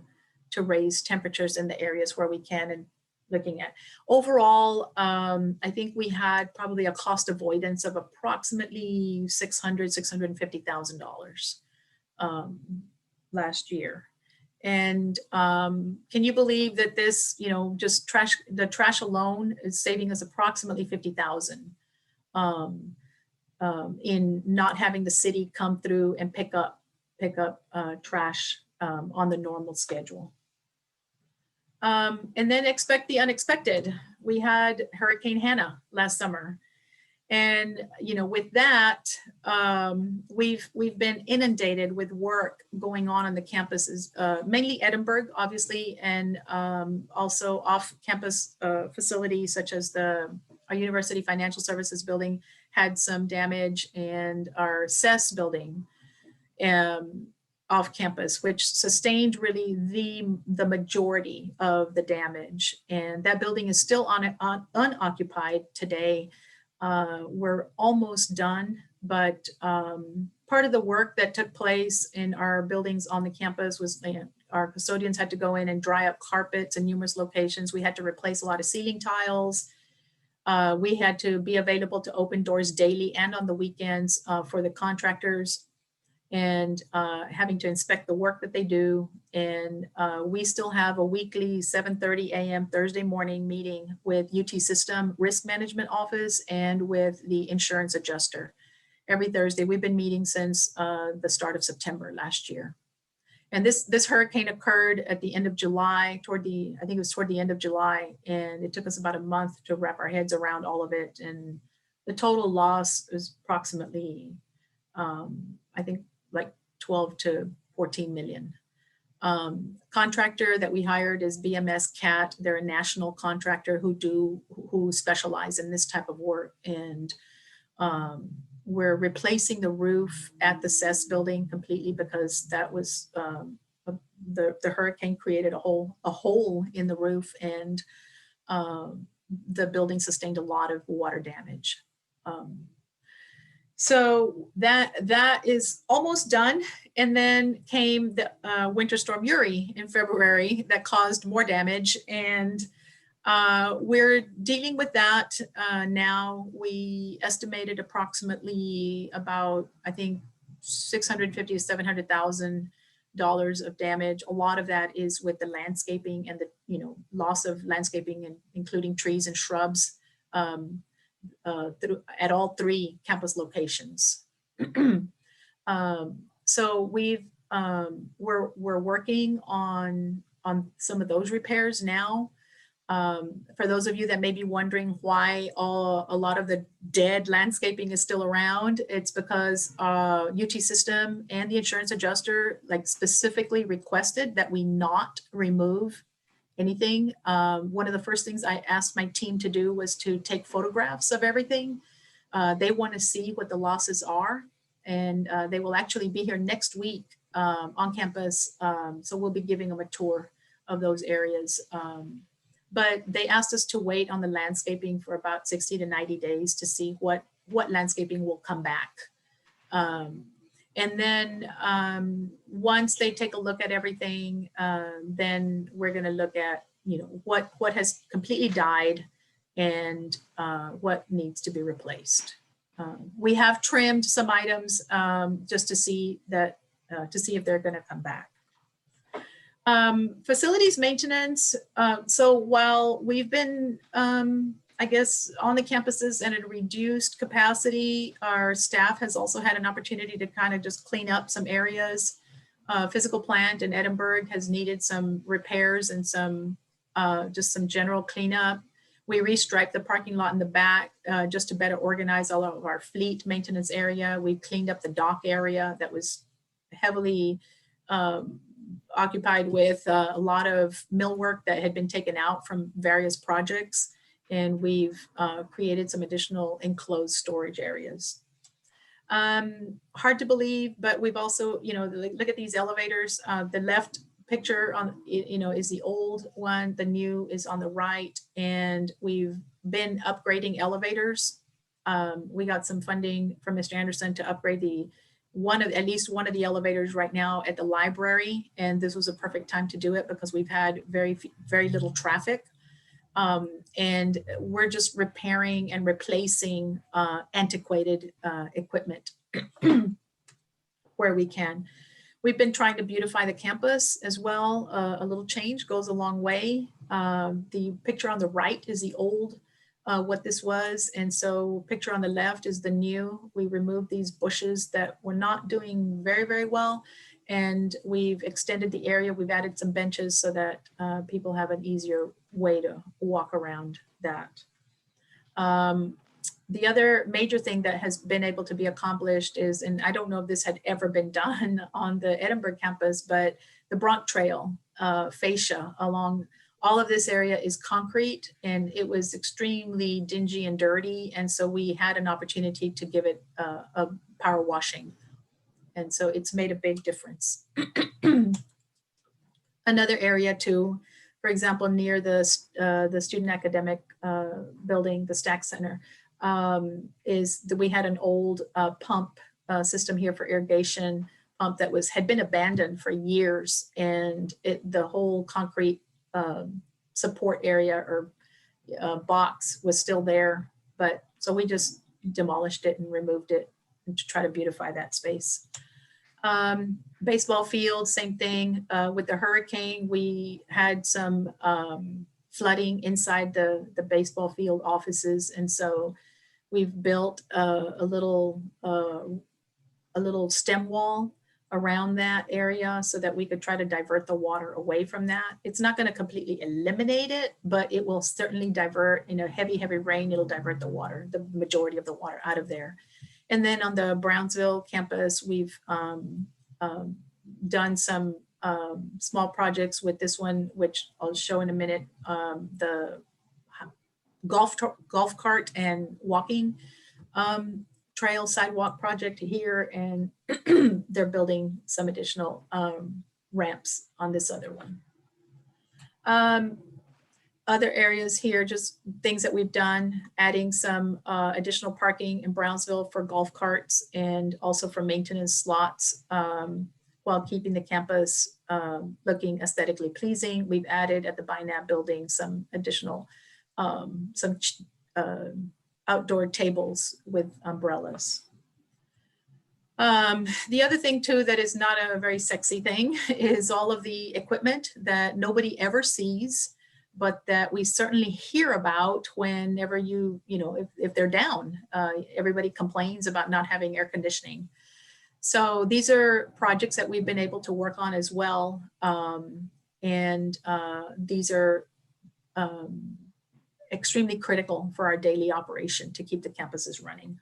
Speaker 9: raise temperatures in the areas where we can, and looking at overall, I think we had probably a cost avoidance of approximately $650,000 last year. And can you believe that this, just the trash alone is saving us approximately $50,000 in not having the city come through and pick up trash on the normal schedule. And then expect the unexpected. We had Hurricane Hannah last summer. And, with that, we've been inundated with work going on the campuses, mainly Edinburgh, obviously, and also off-campus facilities such as our University Financial Services building had some damage, and our CES building off campus, which sustained really the majority of the damage. And that building is still unoccupied today. We're almost done, but part of the work that took place in our buildings on the campus was our custodians had to go in and dry up carpets in numerous locations. We had to replace a lot of ceiling tiles. We had to be available to open doors daily and on the weekends for the contractors, and having to inspect the work that they do. And we still have a weekly 7:30 a.m. Thursday morning meeting with UT System Risk Management Office and with the insurance adjuster. Every Thursday, we've been meeting since the start of September last year. And this hurricane occurred at the end of July, I think it was toward the end of July, and it took us about a month to wrap our heads around all of it. And the total loss is approximately, I think, like 12 to 14 million. Contractor that we hired is BMS CAT. They're a national contractor who specialize in this type of work. And we're replacing the roof at the CES building completely because that was the hurricane created a hole in the roof, and the building sustained a lot of water damage. So that is almost done. And then came the Winter Storm Uri in February that caused more damage. And we're dealing with that now. We estimated approximately about, I think, $650,000 to $700,000 of damage. A lot of that is with the landscaping and the loss of landscaping, and including trees and shrubs at all three campus locations. So we're working on some of those repairs now. For those of you that may be wondering why a lot of the dead landscaping is still around, it's because UT System and the insurance adjuster specifically requested that we not remove anything. One of the first things I asked my team to do was to take photographs of everything. They want to see what the losses are, and they will actually be here next week on campus. So we'll be giving them a tour of those areas. But they asked us to wait on the landscaping for about 60 to 90 days to see what landscaping will come back. And then once they take a look at everything, then we're going to look at what has completely died and what needs to be replaced. We have trimmed some items just to see if they're going to come back. Facilities maintenance. So while we've been, I guess, on the campuses at a reduced capacity, our staff has also had an opportunity to kind of just clean up some areas. Physical plant in Edinburgh has needed some repairs and just some general cleanup. We restriped the parking lot in the back just to better organize all of our fleet maintenance area. We cleaned up the dock area that was heavily occupied with a lot of millwork that had been taken out from various projects. And we've created some additional enclosed storage areas. Hard to believe, but we've also, look at these elevators. The left picture is the old one. The new is on the right. And we've been upgrading elevators. We got some funding from Mr. Anderson to upgrade at least one of the elevators right now at the library. And this was a perfect time to do it because we've had very little traffic. And we're just repairing and replacing antiquated equipment where we can. We've been trying to beautify the campus as well. A little change goes a long way. The picture on the right is the old, what this was. And so picture on the left is the new. We removed these bushes that were not doing very, very well. And we've extended the area. We've added some benches so that people have an easier way to walk around that. The other major thing that has been able to be accomplished is, and I don't know if this had ever been done on the Edinburgh campus, but the Bronx Trail fascia along all of this area is concrete, and it was extremely dingy and dirty. And so we had an opportunity to give it a power washing. And so it's made a big difference. Another area too, for example, near the student academic building, the Stack Center, is that we had an old pump system here for irrigation. pump that had been abandoned for years, and the whole concrete support area or box was still there. But so we just demolished it and removed it to try to beautify that space. Baseball field, same thing. With the hurricane, we had some flooding inside the baseball field offices, and so we've built a little stem wall around that area so that we could try to divert the water away from that. It's not going to completely eliminate it, but it will certainly divert. In a heavy rain, it'll divert the water, the majority of the water out of there. And then on the Brownsville campus, we've done some small projects with this one, which I'll show in a minute, the golf cart and walking trail sidewalk project here, and they're building some additional ramps on this other one. Other areas here, just things that we've done, adding some additional parking in Brownsville for golf carts and also for maintenance slots while keeping the campus looking aesthetically pleasing. We've added at the BINAB building some additional outdoor tables with umbrellas. The other thing too that is not a very sexy thing is all of the equipment that nobody ever sees, but that we certainly hear about whenever if they're down. Everybody complains about not having air conditioning. So these are projects that we've been able to work on as well. These are extremely critical for our daily operation to keep the campuses running.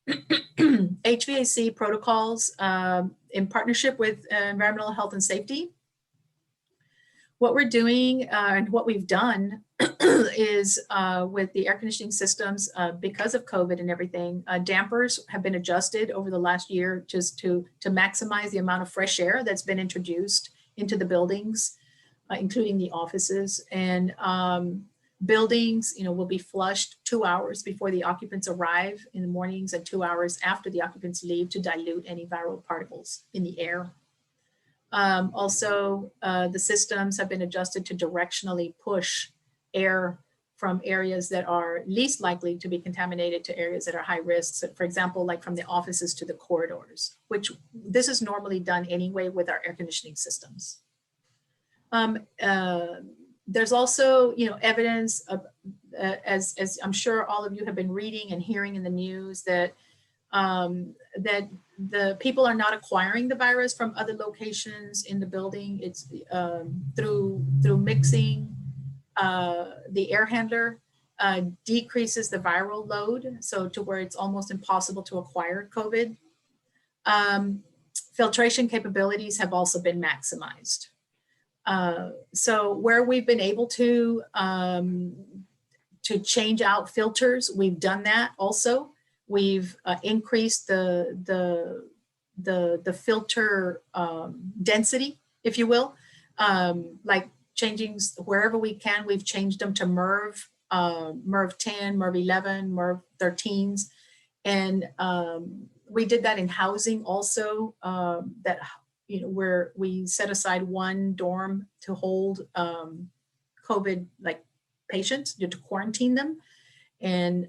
Speaker 9: HVAC protocols in partnership with Environmental Health and Safety. What we're doing and what we've done is with the air conditioning systems, because of COVID and everything, dampers have been adjusted over the last year just to maximize the amount of fresh air that's been introduced into the buildings, including the offices. And buildings, will be flushed 2 hours before the occupants arrive in the mornings and 2 hours after the occupants leave to dilute any viral particles in the air. Also, the systems have been adjusted to directionally push air from areas that are least likely to be contaminated to areas that are high risk. So for example, like from the offices to the corridors, which this is normally done anyway with our air conditioning systems. There's also, evidence of, as I'm sure all of you have been reading and hearing in the news, that that the people are not acquiring the virus from other locations in the building. It's through mixing. The air handler decreases the viral load, so to where it's almost impossible to acquire COVID. Filtration capabilities have also been maximized. So where we've been able to change out filters, we've done that also. We've increased the filter density, if you will, like changing wherever we can. We've changed them to MERV, MERV 10, MERV 11, MERV 13s. And we did that in housing also, that, where we set aside one dorm to hold COVID like patients, to quarantine them. And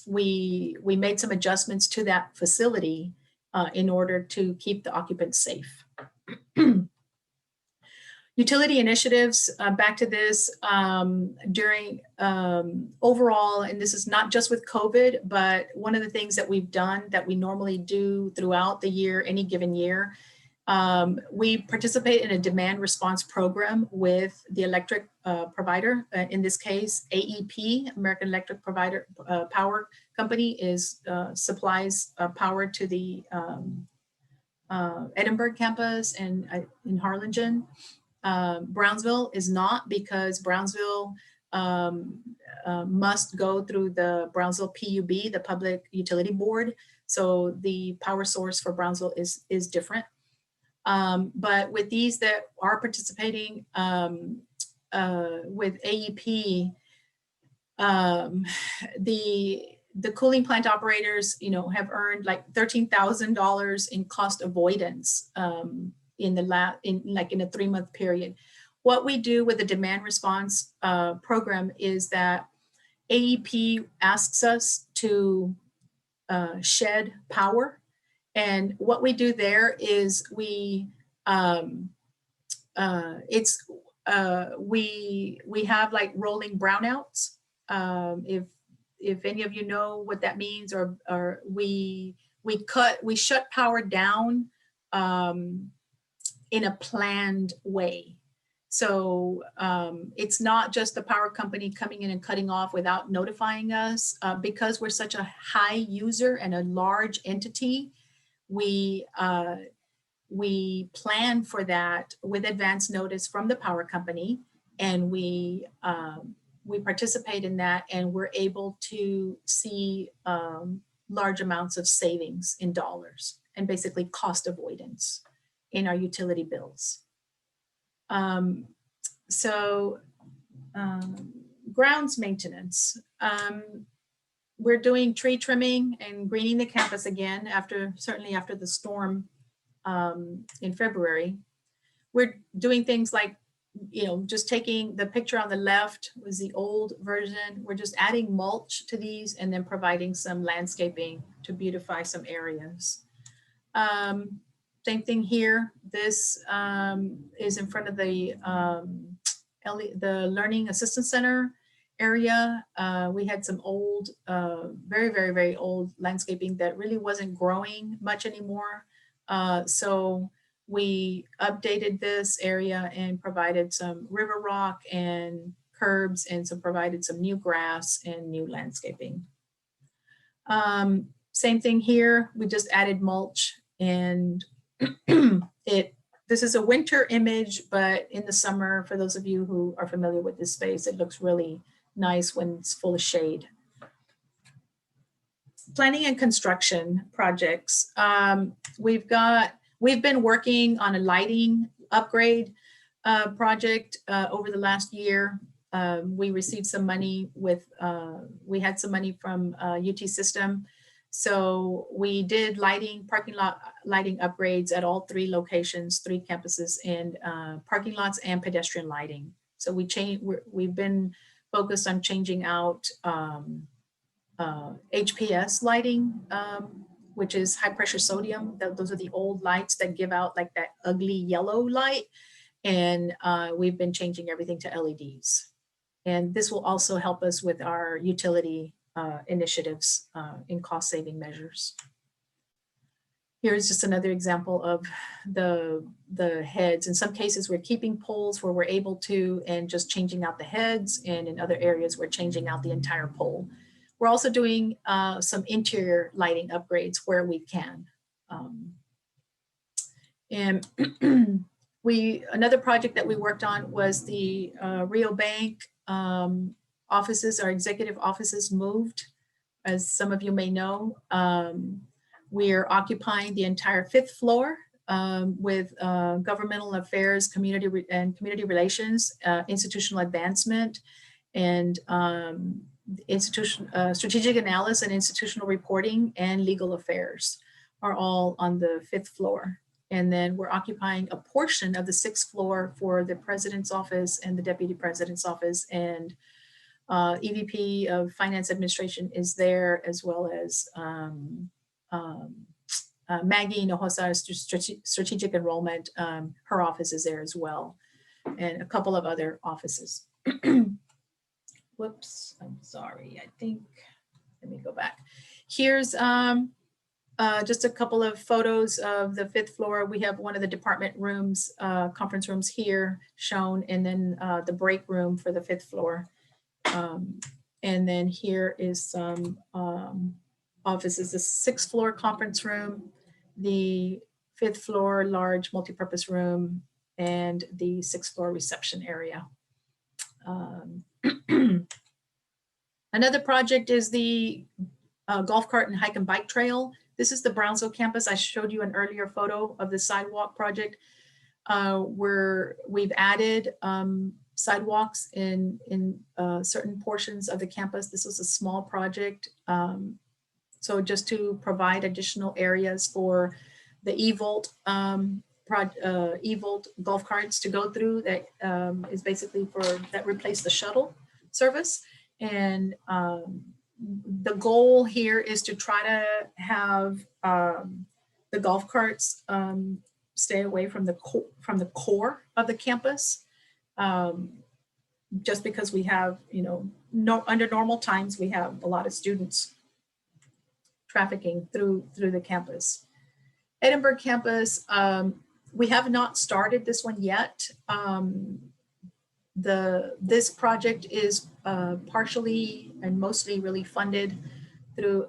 Speaker 9: we made some adjustments to that facility in order to keep the occupants safe. Utility initiatives, back to this, during overall, and this is not just with COVID, but one of the things that we've done that we normally do throughout the year, any given year, we participate in a demand response program with the electric provider. In this case, AEP, American Electric Provider Power Company, supplies power to the Edinburgh campus and in Harlingen. Brownsville is not, because Brownsville must go through the Brownsville PUB, the Public Utility Board. So the power source for Brownsville is different. But with these that are participating with AEP, the cooling plant operators, have earned like $13,000 in cost avoidance in a 3-month period. What we do with the demand response program is that AEP asks us to shed power. And what we do there is we have like rolling brownouts. If any of you know what that means, or we shut power down in a planned way. So it's not just the power company coming in and cutting off without notifying us. Because we're such a high user and a large entity, we plan for that with advance notice from the power company, and we participate in that, and we're able to see large amounts of savings in dollars and basically cost avoidance in our utility bills. Grounds maintenance. We're doing tree trimming and greening the campus again certainly after the storm in February. We're doing things like, just taking the picture on the left was the old version. We're just adding mulch to these and then providing some landscaping to beautify some areas. Same thing here. This is in front of the Learning Assistance Center area. We had some old, very, very, very old landscaping that really wasn't growing much anymore. So we updated this area and provided some river rock and curbs, and provided some new grass and new landscaping. Same thing here. We just added mulch, and this is a winter image, but in the summer, for those of you who are familiar with this space, it looks really nice when it's full of shade. Planning and construction projects. We've been working on a lighting upgrade project over the last year. We received some money we had some money from UT System. So we did parking lot lighting upgrades at all 3 locations, 3 campuses, and parking lots and pedestrian lighting. So we've been focused on changing out HPS lighting, which is high pressure sodium. Those are the old lights that give out like that ugly yellow light. And we've been changing everything to LEDs. And this will also help us with our utility initiatives in cost saving measures. Here's just another example of the heads. In some cases, we're keeping poles where we're able to and just changing out the heads. And in other areas, we're changing out the entire pole. We're also doing some interior lighting upgrades where we can. And another project that we worked on was the Rio Bank offices. Our executive offices moved, as some of you may know. We're occupying the entire 5th floor with governmental affairs, community relations, institutional advancement, and strategic analysis and institutional reporting, and legal affairs are all on the 5th floor. And then we're occupying a portion of the 6th floor for the president's office and the deputy president's office, and EVP of Finance Administration is there, as well as Maggie Hinojosa, Strategic Enrollment. Her office is there as well, and a couple of other offices. Whoops, I'm sorry. Let me go back. Here's just a couple of photos of the 5th floor. We have one of the department rooms, conference rooms here shown, and then the break room for the 5th floor. And then here is some offices, the 6th floor conference room, the 5th floor large multipurpose room, and the 6th floor reception area. Another project is the golf cart and hike and bike trail. This is the Brownsville campus. I showed you an earlier photo of the sidewalk project where we've added sidewalks in certain portions of the campus. This was a small project. So just to provide additional areas for the eVolt eVolt golf carts to go through, that is basically that replaced the shuttle service. And the goal here is to try to have the golf carts stay away from the core of the campus. Just because we have, under normal times, we have a lot of students trafficking through the campus. Edinburgh campus, we have not started this one yet. This project is partially and mostly really funded through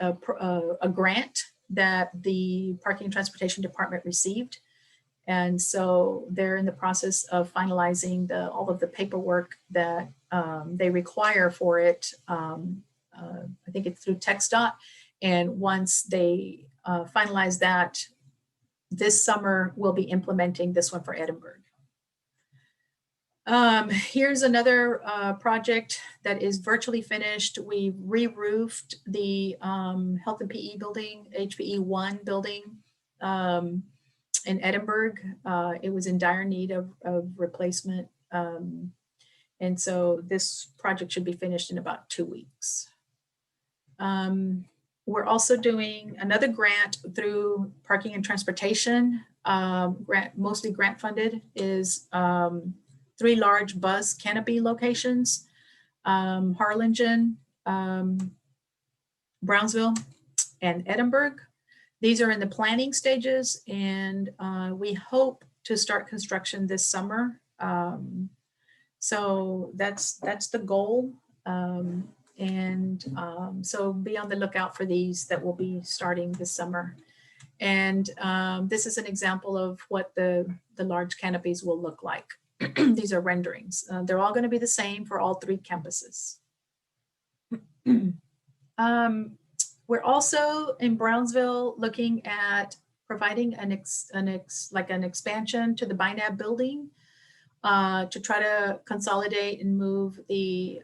Speaker 9: a grant that the Parking and Transportation Department received. And so they're in the process of finalizing all of the paperwork that they require for it. I think it's through TxDOT. And once they finalize that, this summer we'll be implementing this one for Edinburgh. Here's another project that is virtually finished. We re-roofed the Health and PE building, HPE 1 building in Edinburgh. It was in dire need of replacement. And so this project should be finished in about 2 weeks. We're also doing another grant through Parking and Transportation, mostly grant funded, is 3 large bus canopy locations, Harlingen, Brownsville, and Edinburgh. These are in the planning stages, and we hope to start construction this summer. So that's the goal. So be on the lookout for these that will be starting this summer. And this is an example of what the large canopies will look like. These are renderings. They're all going to be the same for all 3 campuses. We're also in Brownsville looking at providing an expansion to the BINAB building to try to consolidate and move the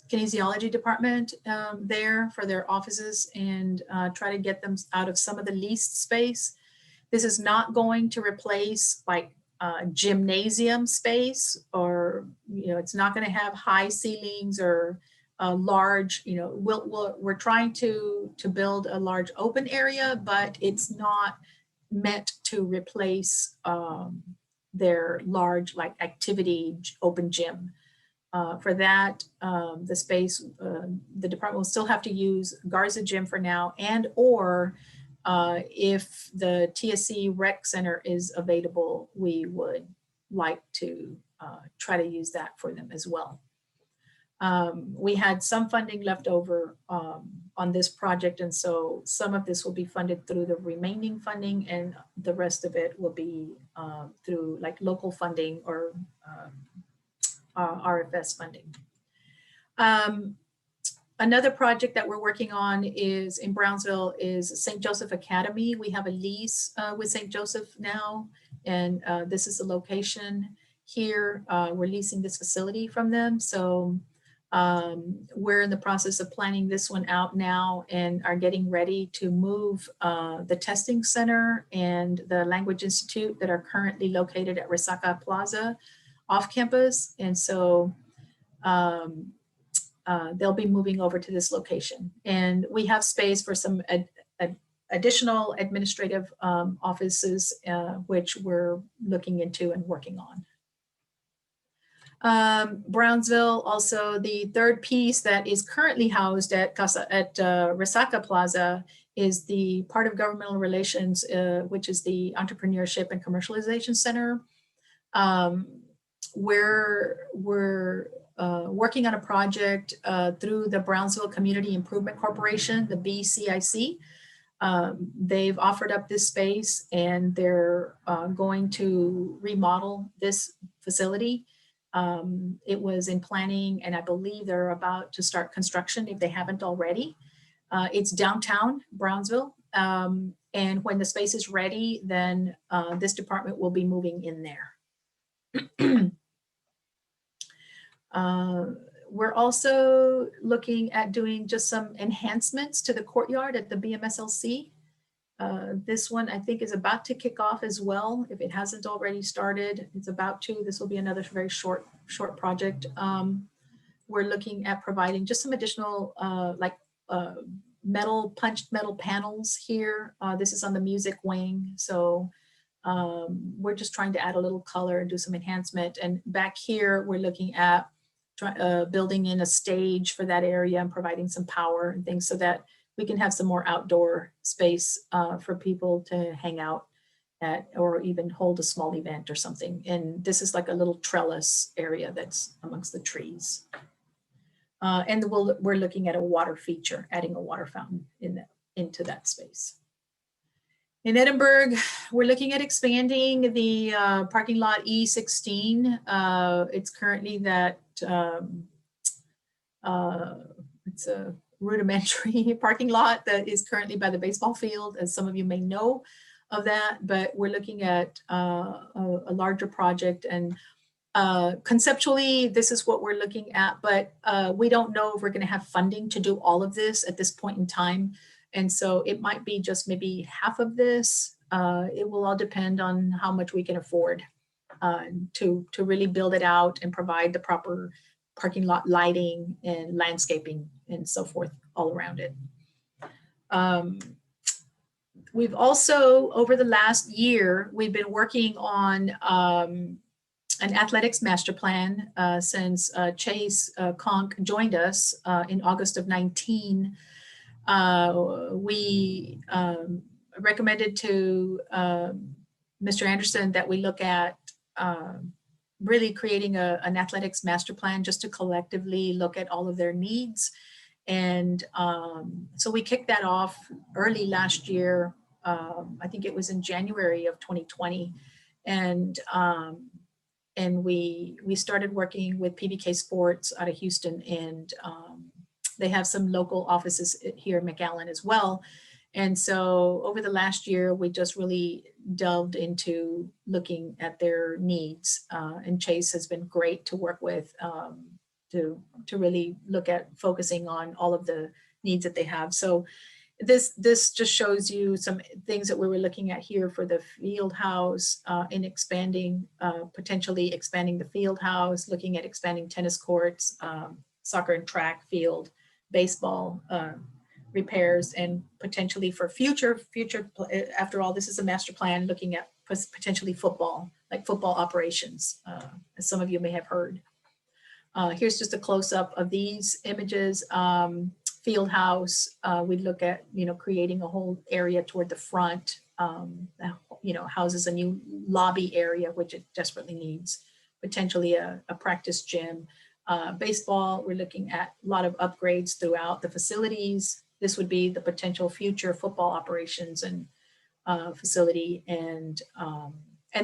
Speaker 9: kinesiology department there for their offices and try to get them out of some of the leased space. This is not going to replace like gymnasium space, or it's not going to have high ceilings or large. We're trying to build a large open area, but it's not meant to replace their large like activity open gym. For that, the space, the department will still have to use Garza Gym for now, and or if the TSC Rec Center is available, we would like to try to use that for them as well. We had some funding left over on this project, and so some of this will be funded through the remaining funding, and the rest of it will be through like local funding or RFS funding. Another project that we're working on is in Brownsville is St. Joseph Academy. We have a lease with St. Joseph now, and this is the location here. We're leasing this facility from them. So we're in the process of planning this one out now and are getting ready to move the testing center and the Language Institute that are currently located at Resaca Plaza off campus. And so they'll be moving over to this location. And we have space for some additional administrative offices, which we're looking into and working on. Brownsville, also the third piece that is currently housed at Resaca Plaza is the part of governmental relations, which is the Entrepreneurship and Commercialization Center. We're working on a project through the Brownsville Community Improvement Corporation, the BCIC. They've offered up this space, and they're going to remodel this facility. It was in planning, and I believe they're about to start construction if they haven't already. It's downtown Brownsville, and when the space is ready, then this department will be moving in there. We're also looking at doing just some enhancements to the courtyard at the BMSLC. This one I think is about to kick off as well. If it hasn't already started, it's about to. This will be another very short project. We're looking at providing just some additional punched metal panels here. This is on the music wing. So we're just trying to add a little color and do some enhancement. And back here, we're looking at building in a stage for that area and providing some power and things so that we can have some more outdoor space for people to hang out at, or even hold a small event or something. And this is like a little trellis area that's amongst the trees. And we're looking at a water feature, adding a water fountain into that space. In Edinburgh, we're looking at expanding the parking lot E16. It's currently that it's a rudimentary parking lot that is currently by the baseball field, as some of you may know of that, but we're looking at a larger project, and conceptually, this is what we're looking at, but we don't know if we're going to have funding to do all of this at this point in time. And so it might be just maybe half of this. It will all depend on how much we can afford to really build it out and provide the proper parking lot lighting and landscaping and so forth all around it. We've also, over the last year, we've been working on an athletics master plan since Chase Conk joined us in August of 19. We recommended to Mr. Anderson that we look at really creating an athletics master plan just to collectively look at all of their needs. And so we kicked that off early last year. I think it was in January of 2020. And we started working with PBK Sports out of Houston, and they have some local offices here in McAllen as well. And so over the last year, we just really delved into looking at their needs. And Chase has been great to work with to really look at focusing on all of the needs that they have. So this just shows you some things that we were looking at here for the field house in expanding, potentially expanding the field house, looking at expanding tennis courts, soccer and track field, baseball repairs, and potentially for future, after all, this is a master plan looking at potentially football, like football operations, as some of you may have heard. Here's just a close-up of these images. Field house, we'd look at, creating a whole area toward the front, houses a new lobby area, which it desperately needs, potentially a practice gym. Baseball, we're looking at a lot of upgrades throughout the facilities. This would be the potential future football operations and facility. And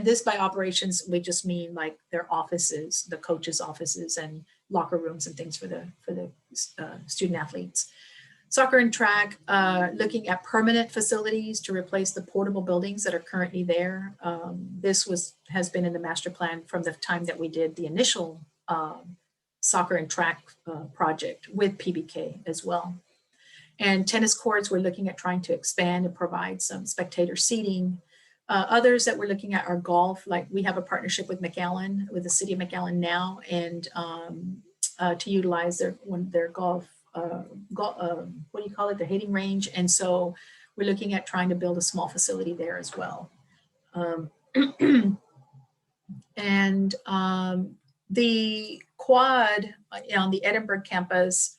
Speaker 9: this by operations, we just mean like their offices, the coaches' offices and locker rooms and things for the student athletes. Soccer and track, looking at permanent facilities to replace the portable buildings that are currently there. This has been in the master plan from the time that we did the initial soccer and track project with PBK as well. And tennis courts, we're looking at trying to expand and provide some spectator seating. Others that we're looking at are golf, like we have a partnership with McAllen, with the city of McAllen now, and to utilize their golf, what do you call it, the hitting range. And so we're looking at trying to build a small facility there as well. And the quad on the Edinburgh campus,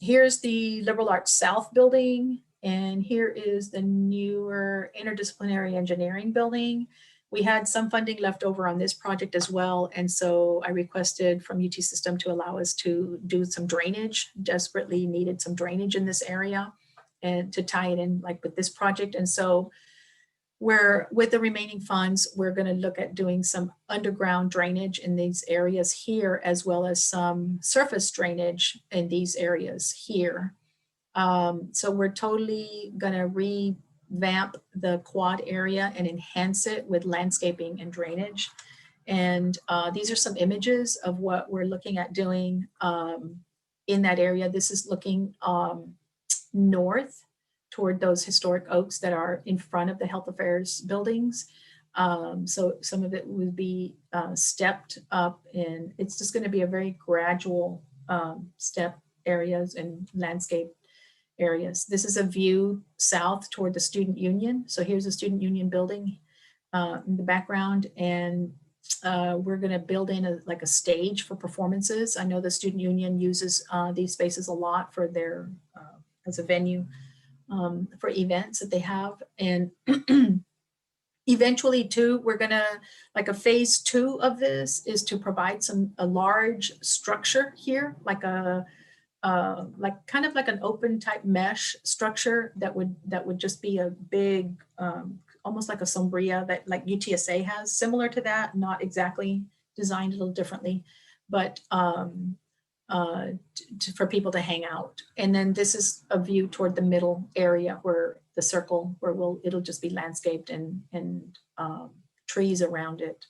Speaker 9: here's the Liberal Arts South building, and here is the newer interdisciplinary engineering building. We had some funding left over on this project as well, and so I requested from UT System to allow us to do some drainage, desperately needed some drainage in this area and to tie it in like with this project. And so with the remaining funds, we're going to look at doing some underground drainage in these areas here, as well as some surface drainage in these areas here. So we're totally going to revamp the quad area and enhance it with landscaping and drainage. And these are some images of what we're looking at doing in that area. This is looking north toward those historic oaks that are in front of the health affairs buildings. So some of it would be stepped up, and it's just going to be a very gradual step areas and landscape areas. This is a view south toward the Student Union. So here's the Student Union building in the background, and we're going to build in like a stage for performances. I know the Student Union uses these spaces a lot for their as a venue for events that they have. And eventually too, we're gonna, like a phase 2 of this is to provide a large structure here, like a like kind of like an open type mesh structure that would just be a big almost like a sombria that like UTSA has, similar to that, not exactly designed a little differently, but for people to hang out. And then this is a view toward the middle area where the circle, where it'll just be landscaped and trees around it.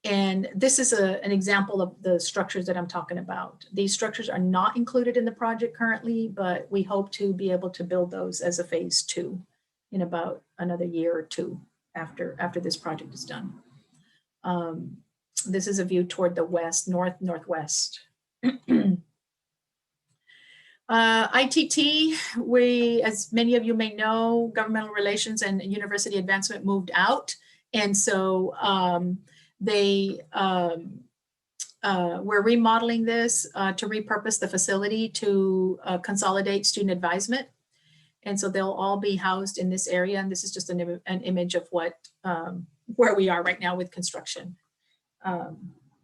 Speaker 9: And this is an example of the structures that I'm talking about. These structures are not included in the project currently, but we hope to be able to build those as a phase 2 in about another year or 2 after this project is done. This is a view toward the west, northwest. ITT, as many of you may know, governmental relations and university advancement moved out. And so we're remodeling this to repurpose the facility to consolidate student advisement. And so they'll all be housed in this area. And this is just an image of where we are right now with construction.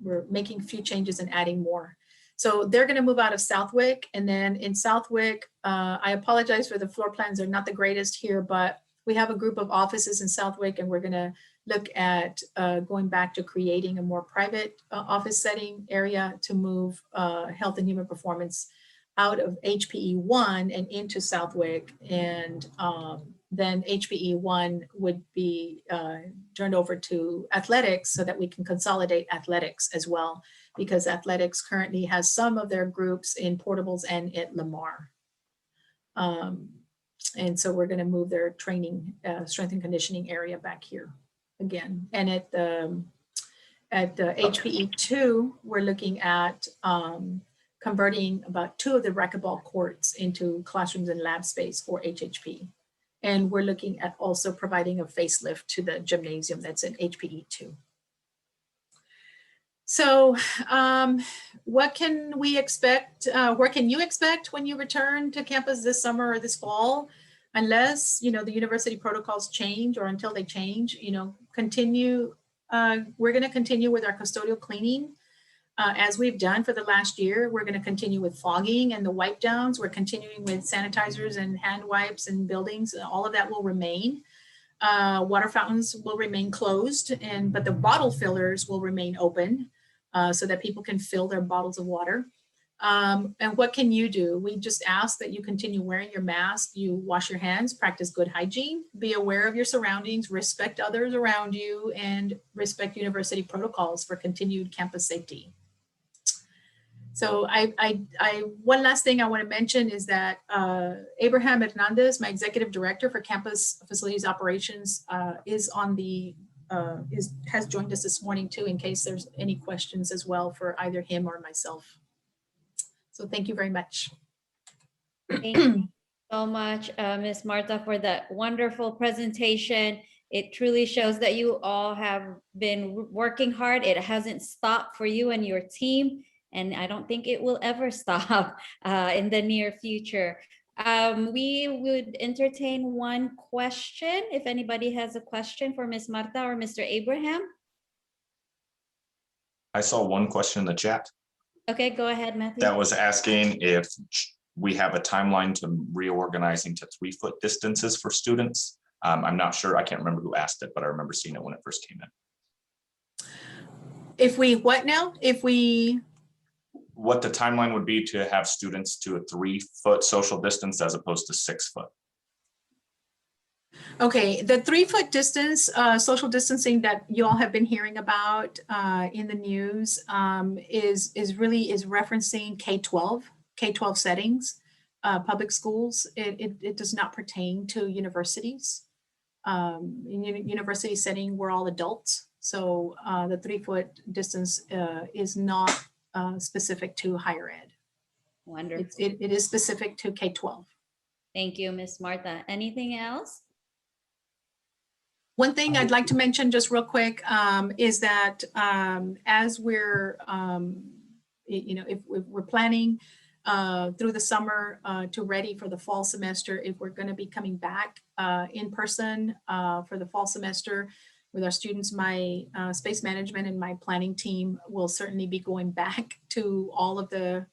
Speaker 9: We're making a few changes and adding more. So they're going to move out of Southwick. And then in Southwick, I apologize for the floor plans are not the greatest here, but we have a group of offices in Southwick, and we're going to look at going back to creating a more private office setting area to move health and human performance out of HPE 1 and into Southwick. And then HPE 1 would be turned over to athletics so that we can consolidate athletics as well, because athletics currently has some of their groups in Portables and at Lamar. And so we're going to move their training, strength and conditioning area back here again. And at the HPE 2, we're looking at converting about 2 of the racquetball courts into classrooms and lab space for HHP. And we're looking at also providing a facelift to the gymnasium that's in HPE 2. So what can we expect? What can you expect when you return to campus this summer or this fall? Unless, the university protocols change, or until they change, continue. We're going to continue with our custodial cleaning as we've done for the last year. We're going to continue with fogging and the wipe downs. We're continuing with sanitizers and hand wipes and buildings. All of that will remain. Water fountains will remain closed, but the bottle fillers will remain open so that people can fill their bottles of water. And what can you do? We just ask that you continue wearing your mask, you wash your hands, practice good hygiene, be aware of your surroundings, respect others around you, and respect university protocols for continued campus safety. So one last thing I want to mention is that Abraham Hernandez, my executive director for campus facilities operations, has joined us this morning too, in case there's any questions as well for either him or myself. So thank you very much.
Speaker 1: Thank you so much, Ms. Marta, for that wonderful presentation. It truly shows that you all have been working hard. It hasn't stopped for you and your team, and I don't think it will ever stop in the near future. We would entertain one question. If anybody has a question for Ms. Marta or Mr. Abraham.
Speaker 10: I saw one question in the chat.
Speaker 1: Okay, go ahead, Matthew.
Speaker 10: That was asking if we have a timeline to reorganizing to 3-foot distances for students. I'm not sure. I can't remember who asked it, but I remember seeing it when it first came in.
Speaker 9: If we, what now? If we...
Speaker 10: What the timeline would be to have students to a 3-foot social distance as opposed to 6 foot.
Speaker 9: Okay, the 3-foot distance, social distancing that you all have been hearing about in the news is really referencing K-12 settings, public schools. It does not pertain to universities. In university setting, we're all adults. So the 3-foot distance is not specific to higher ed.
Speaker 1: Wonderful.
Speaker 9: It is specific to K-12.
Speaker 1: Thank you, Ms. Martha. Anything else?
Speaker 9: One thing I'd like to mention just real quick is that as we're, if we're planning through the summer to ready for the fall semester, if we're going to be coming back in person for the fall semester with our students, my space management and my planning team will certainly be going back to all of the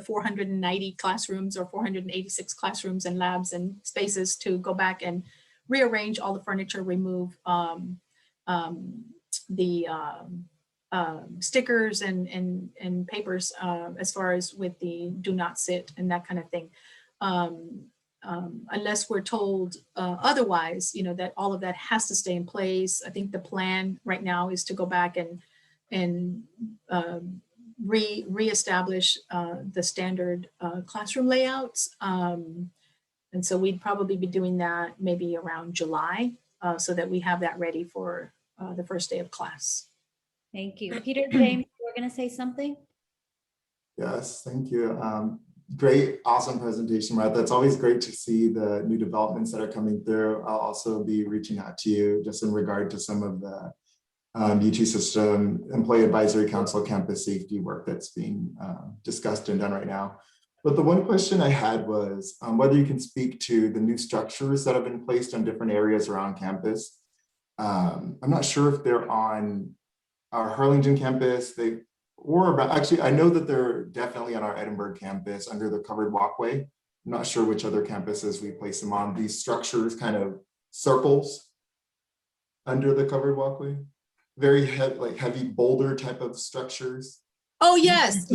Speaker 9: 490 classrooms or 486 classrooms and labs and spaces to go back and rearrange all the furniture, remove the stickers and papers as far as with the do not sit and that kind of thing. Unless we're told otherwise, that all of that has to stay in place. I think the plan right now is to go back and reestablish the standard classroom layouts. And so we'd probably be doing that maybe around July so that we have that ready for the first day of class.
Speaker 1: Thank you. Peter, James, you were going to say something?
Speaker 11: Yes, thank you. Great, awesome presentation, Martha. It's always great to see the new developments that are coming through. I'll also be reaching out to you just in regard to some of the UT System Employee Advisory Council campus safety work that's being discussed and done right now. But the one question I had was whether you can speak to the new structures that have been placed on different areas around campus. I'm not sure if they're on our Harlingen campus, actually, I know that they're definitely on our Edinburgh campus under the covered walkway. I'm not sure which other campuses we place them on. These structures kind of circles under the covered walkway. Very heavy boulder type of structures.
Speaker 9: Oh, yes.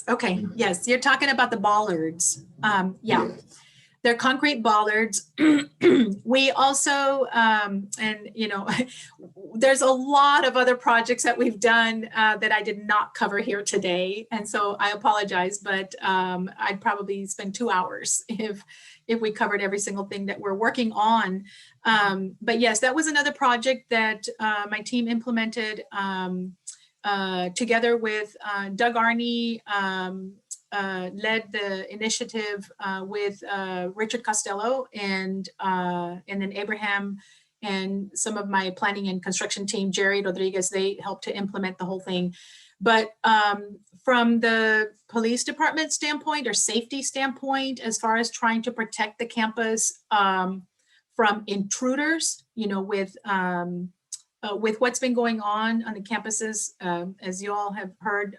Speaker 9: Okay, yes, you're talking about the bollards. Yeah,
Speaker 11: Yes.
Speaker 9: they're concrete bollards. We also, there's a lot of other projects that we've done that I did not cover here today. And so I apologize, but I'd probably spend 2 hours if we covered every single thing that we're working on. But yes, that was another project that my team implemented together with Doug Arney, led the initiative with Richard Costello and then Abraham and some of my planning and construction team, Jerry Rodriguez, they helped to implement the whole thing. But from the police department standpoint or safety standpoint, as far as trying to protect the campus from intruders, with what's been going on the campuses, as you all have heard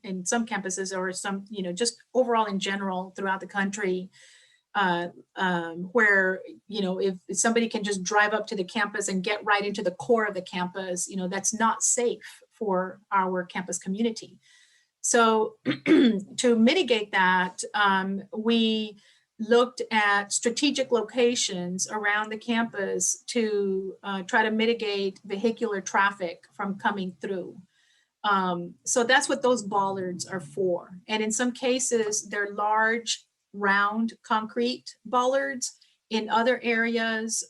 Speaker 9: in some campuses or some, just overall in general throughout the country, where, if somebody can just drive up to the campus and get right into the core of the campus, that's not safe for our campus community. So to mitigate that, we looked at strategic locations around the campus to try to mitigate vehicular traffic from coming through. So that's what those bollards are for. And in some cases, they're large, round concrete bollards. In other areas,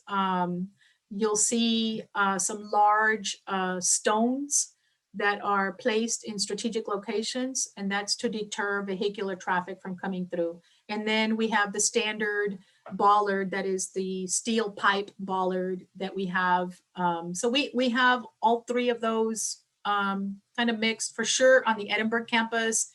Speaker 9: you'll see some large stones that are placed in strategic locations, and that's to deter vehicular traffic from coming through. And then we have the standard bollard that is the steel pipe bollard that we have. So we have all three of those kind of mixed for sure on the Edinburgh campus.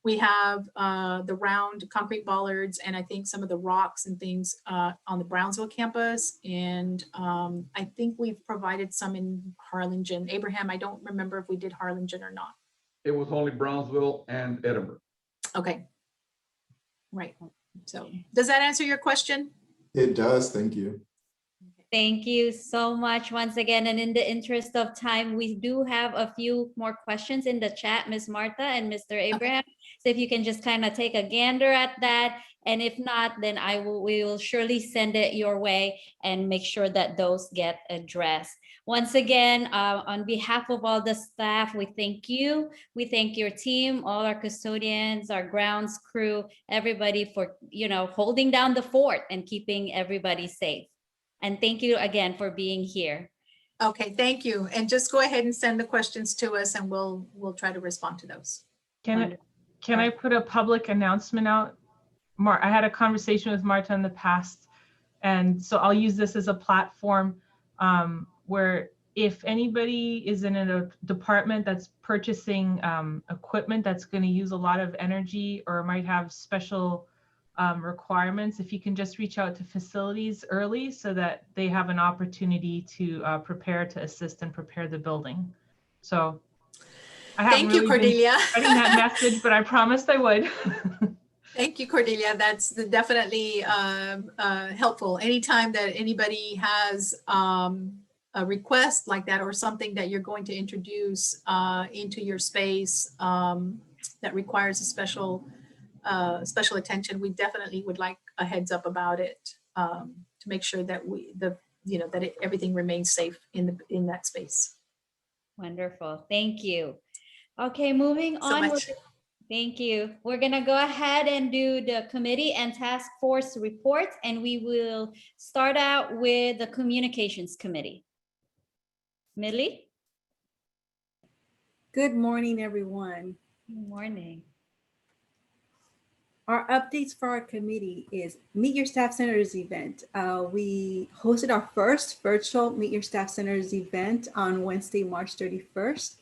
Speaker 9: We have the round concrete bollards and I think some of the rocks and things on the Brownsville campus. And I think we've provided some in Harlingen. Abraham, I don't remember if we did Harlingen or not.
Speaker 12: It was only Brownsville and Edinburgh.
Speaker 9: Okay. Right. So does that answer your question?
Speaker 11: It does. Thank you.
Speaker 9: Okay.
Speaker 1: Thank you so much once again. And in the interest of time, we do have a few more questions in the chat, Ms. Martha and Mr. Abraham. So if you can just kind of take a gander at that. And if not, then we will surely send it your way and make sure that those get addressed. Once again, on behalf of all the staff, we thank you. We thank your team, all our custodians, our grounds crew, everybody for, holding down the fort and keeping everybody safe. And thank you again for being here.
Speaker 9: Okay, thank you. And just go ahead and send the questions to us and we'll try to respond to those.
Speaker 13: Can I put a public announcement out? I had a conversation with Marta in the past, and so I'll use this as a platform where if anybody is in a department that's purchasing equipment that's going to use a lot of energy or might have special requirements, if you can just reach out to facilities early so that they have an opportunity to prepare to assist and prepare the building. So I haven't
Speaker 9: Thank you, Cordelia.
Speaker 13: Spreading that message, but I promised I would.
Speaker 9: Thank you, Cordelia. That's definitely helpful. Anytime that anybody has a request like that or something that you're going to introduce into your space that requires a special attention, we definitely would like a heads up about it to make sure that everything remains safe in that space.
Speaker 1: Wonderful. Thank you. Okay, moving
Speaker 9: So
Speaker 1: on.
Speaker 9: much.
Speaker 1: Thank you. We're going to go ahead and do the committee and task force reports, and we will start out with the communications committee. Millie?
Speaker 14: Good morning, everyone.
Speaker 1: Good morning.
Speaker 14: Our updates for our committee is Meet Your Staff Senators event. We hosted our first virtual Meet Your Staff Senators event on Wednesday, March 31st.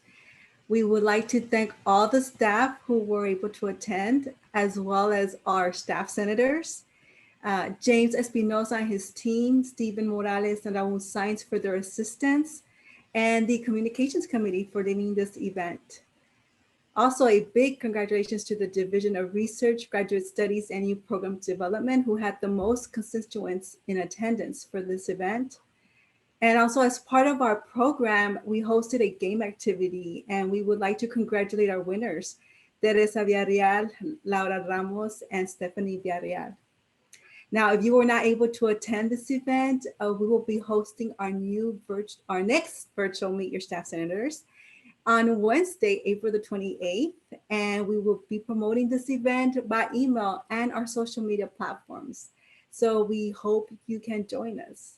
Speaker 14: We would like to thank all the staff who were able to attend, as well as our staff senators, James Espinosa and his team, Stephen Morales and Raul Sainz for their assistance, and the communications committee for leading this event. Also, a big congratulations to the Division of Research, Graduate Studies, and New Program Development, who had the most constituents in attendance for this event. And also, as part of our program, we hosted a game activity, and we would like to congratulate our winners, Teresa Villarreal, Laura Ramos, and Stephanie Villarreal. Now, if you were not able to attend this event, we will be hosting our next virtual Meet Your Staff Senators on Wednesday, April the 28th, and we will be promoting this event by email and our social media platforms. So we hope you can join us.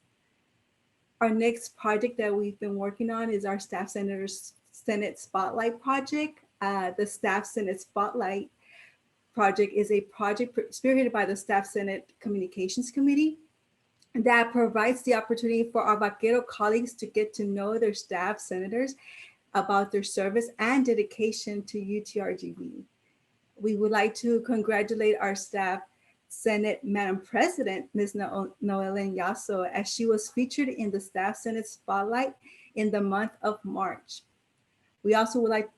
Speaker 14: Our next project that we've been working on is our Staff Senators Senate Spotlight project. The Staff Senate Spotlight project is a project spearheaded by the Staff Senate Communications Committee that provides the opportunity for our Vaquero colleagues to get to know their staff senators about their service and dedication to UTRGV. We would like to congratulate our staff Senate Madam President, Ms. Noelen Yasso, as she was featured in the Staff Senate Spotlight in the month of March. We also would like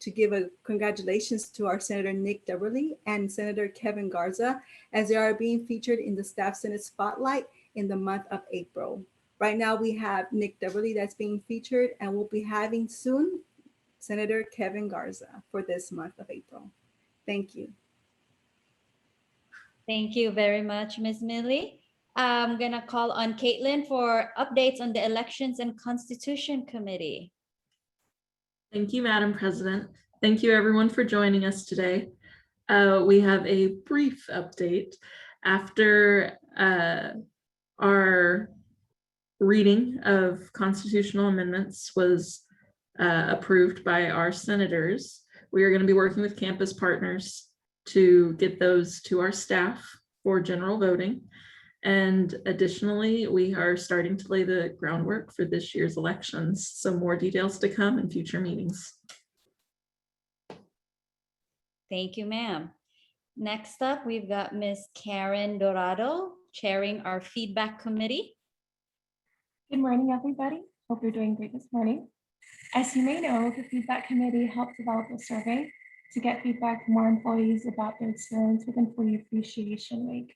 Speaker 14: to give a congratulations to our Senator Nick Deverly and Senator Kevin Garza, as they are being featured in the Staff Senate Spotlight in the month of April. Right now we have Nick Deverly that's being featured, and we'll be having soon Senator Kevin Garza for this month of April. Thank you.
Speaker 1: Thank you very much, Ms. Millie. I'm gonna call on Caitlin for updates on the Elections and Constitution Committee.
Speaker 15: Thank you, Madam President. Thank you everyone for joining us today. We have a brief update after our reading of constitutional amendments was approved by our senators. We are going to be working with campus partners to get those to our staff for general voting. And additionally, we are starting to lay the groundwork for this year's elections. So more details to come in future meetings.
Speaker 1: Thank you, ma'am. Next up, we've got Ms. Karen Dorado chairing our feedback committee.
Speaker 16: Good morning, everybody. Hope you're doing great this morning. As you may know, the feedback committee helped develop a survey to get feedback from our employees about their experience with Employee Appreciation Week.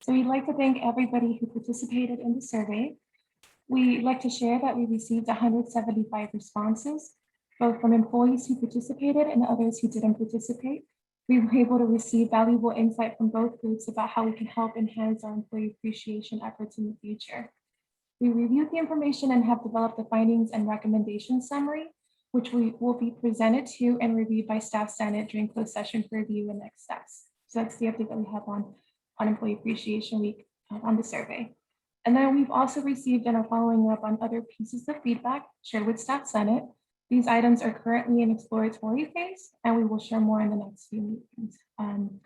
Speaker 16: So we'd like to thank everybody who participated in the survey. We'd like to share that we received 175 responses, both from employees who participated and others who didn't participate. We were able to receive valuable insight from both groups about how we can help enhance our employee appreciation efforts in the future. We reviewed the information and have developed the findings and recommendations summary, which we will be presented to and reviewed by Staff Senate during closed session for review and next steps. So that's the update that we have on Employee Appreciation Week on the survey. And then we've also received and are following up on other pieces of feedback shared with Staff Senate. These items are currently in exploratory phase, and we will share more in the next few meetings. And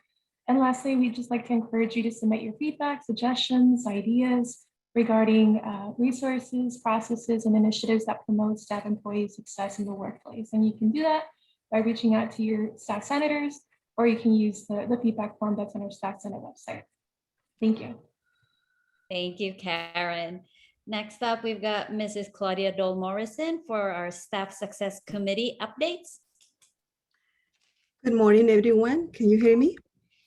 Speaker 16: lastly, we'd just like to encourage you to submit your feedback, suggestions, ideas regarding resources, processes, and initiatives that promote staff employee success in the workplace. And you can do that by reaching out to your staff senators, or you can use the feedback form that's on our Staff Senate website. Thank you.
Speaker 1: Thank you, Karen. Next up, we've got Mrs. Claudia Dole Morrison for our Staff Success Committee updates.
Speaker 17: Good morning, everyone. Can you hear me?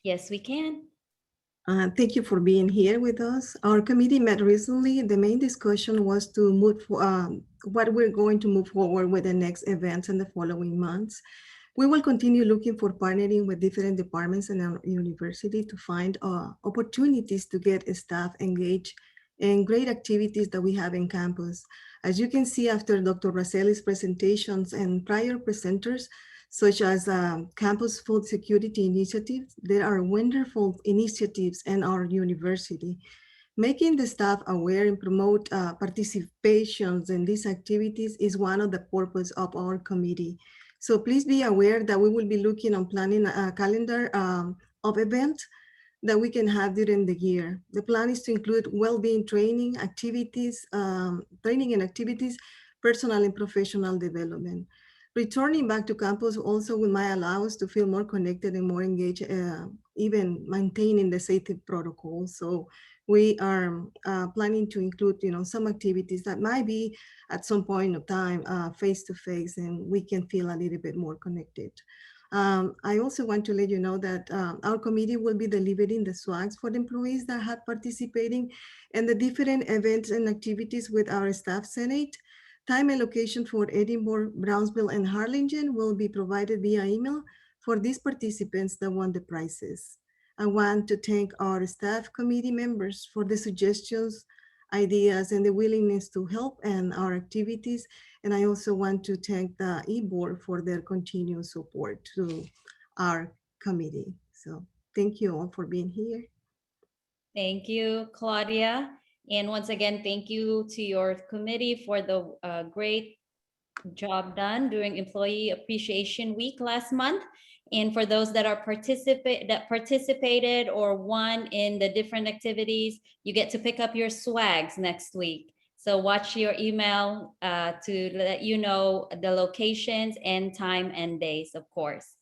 Speaker 1: Yes, we can.
Speaker 17: Thank you for being here with us. Our committee met recently. The main discussion was to move what we're going to move forward with the next events in the following months. We will continue looking for partnering with different departments in our university to find opportunities to get staff engaged in great activities that we have in campus. As you can see after Dr. Rosselli's presentations and prior presenters, such as Campus Food Security Initiatives, there are wonderful initiatives in our university. Making the staff aware and promote participations in these activities is one of the purpose of our committee. So please be aware that we will be looking on planning a calendar of events that we can have during the year. The plan is to include well-being training, activities, personal and professional development. Returning back to campus also might allow us to feel more connected and more engaged, even maintaining the safety protocols. So we are planning to include, some activities that might be at some point of time face-to-face, and we can feel a little bit more connected. I also want to let you know that our committee will be delivering the swags for the employees that have participating in the different events and activities with our Staff Senate. Time and location for Edinburgh, Brownsville, and Harlingen will be provided via email for these participants that won the prizes. I want to thank our staff committee members for the suggestions, ideas, and the willingness to help in our activities. And I also want to thank the e-board for their continued support to our committee. So thank you all for being here.
Speaker 1: Thank you, Claudia. And once again, thank you to your committee for the great job done during Employee Appreciation Week last month. And for those that participated or won in the different activities, you get to pick up your swags next week. So watch your email to let you know the locations and time and days, of course.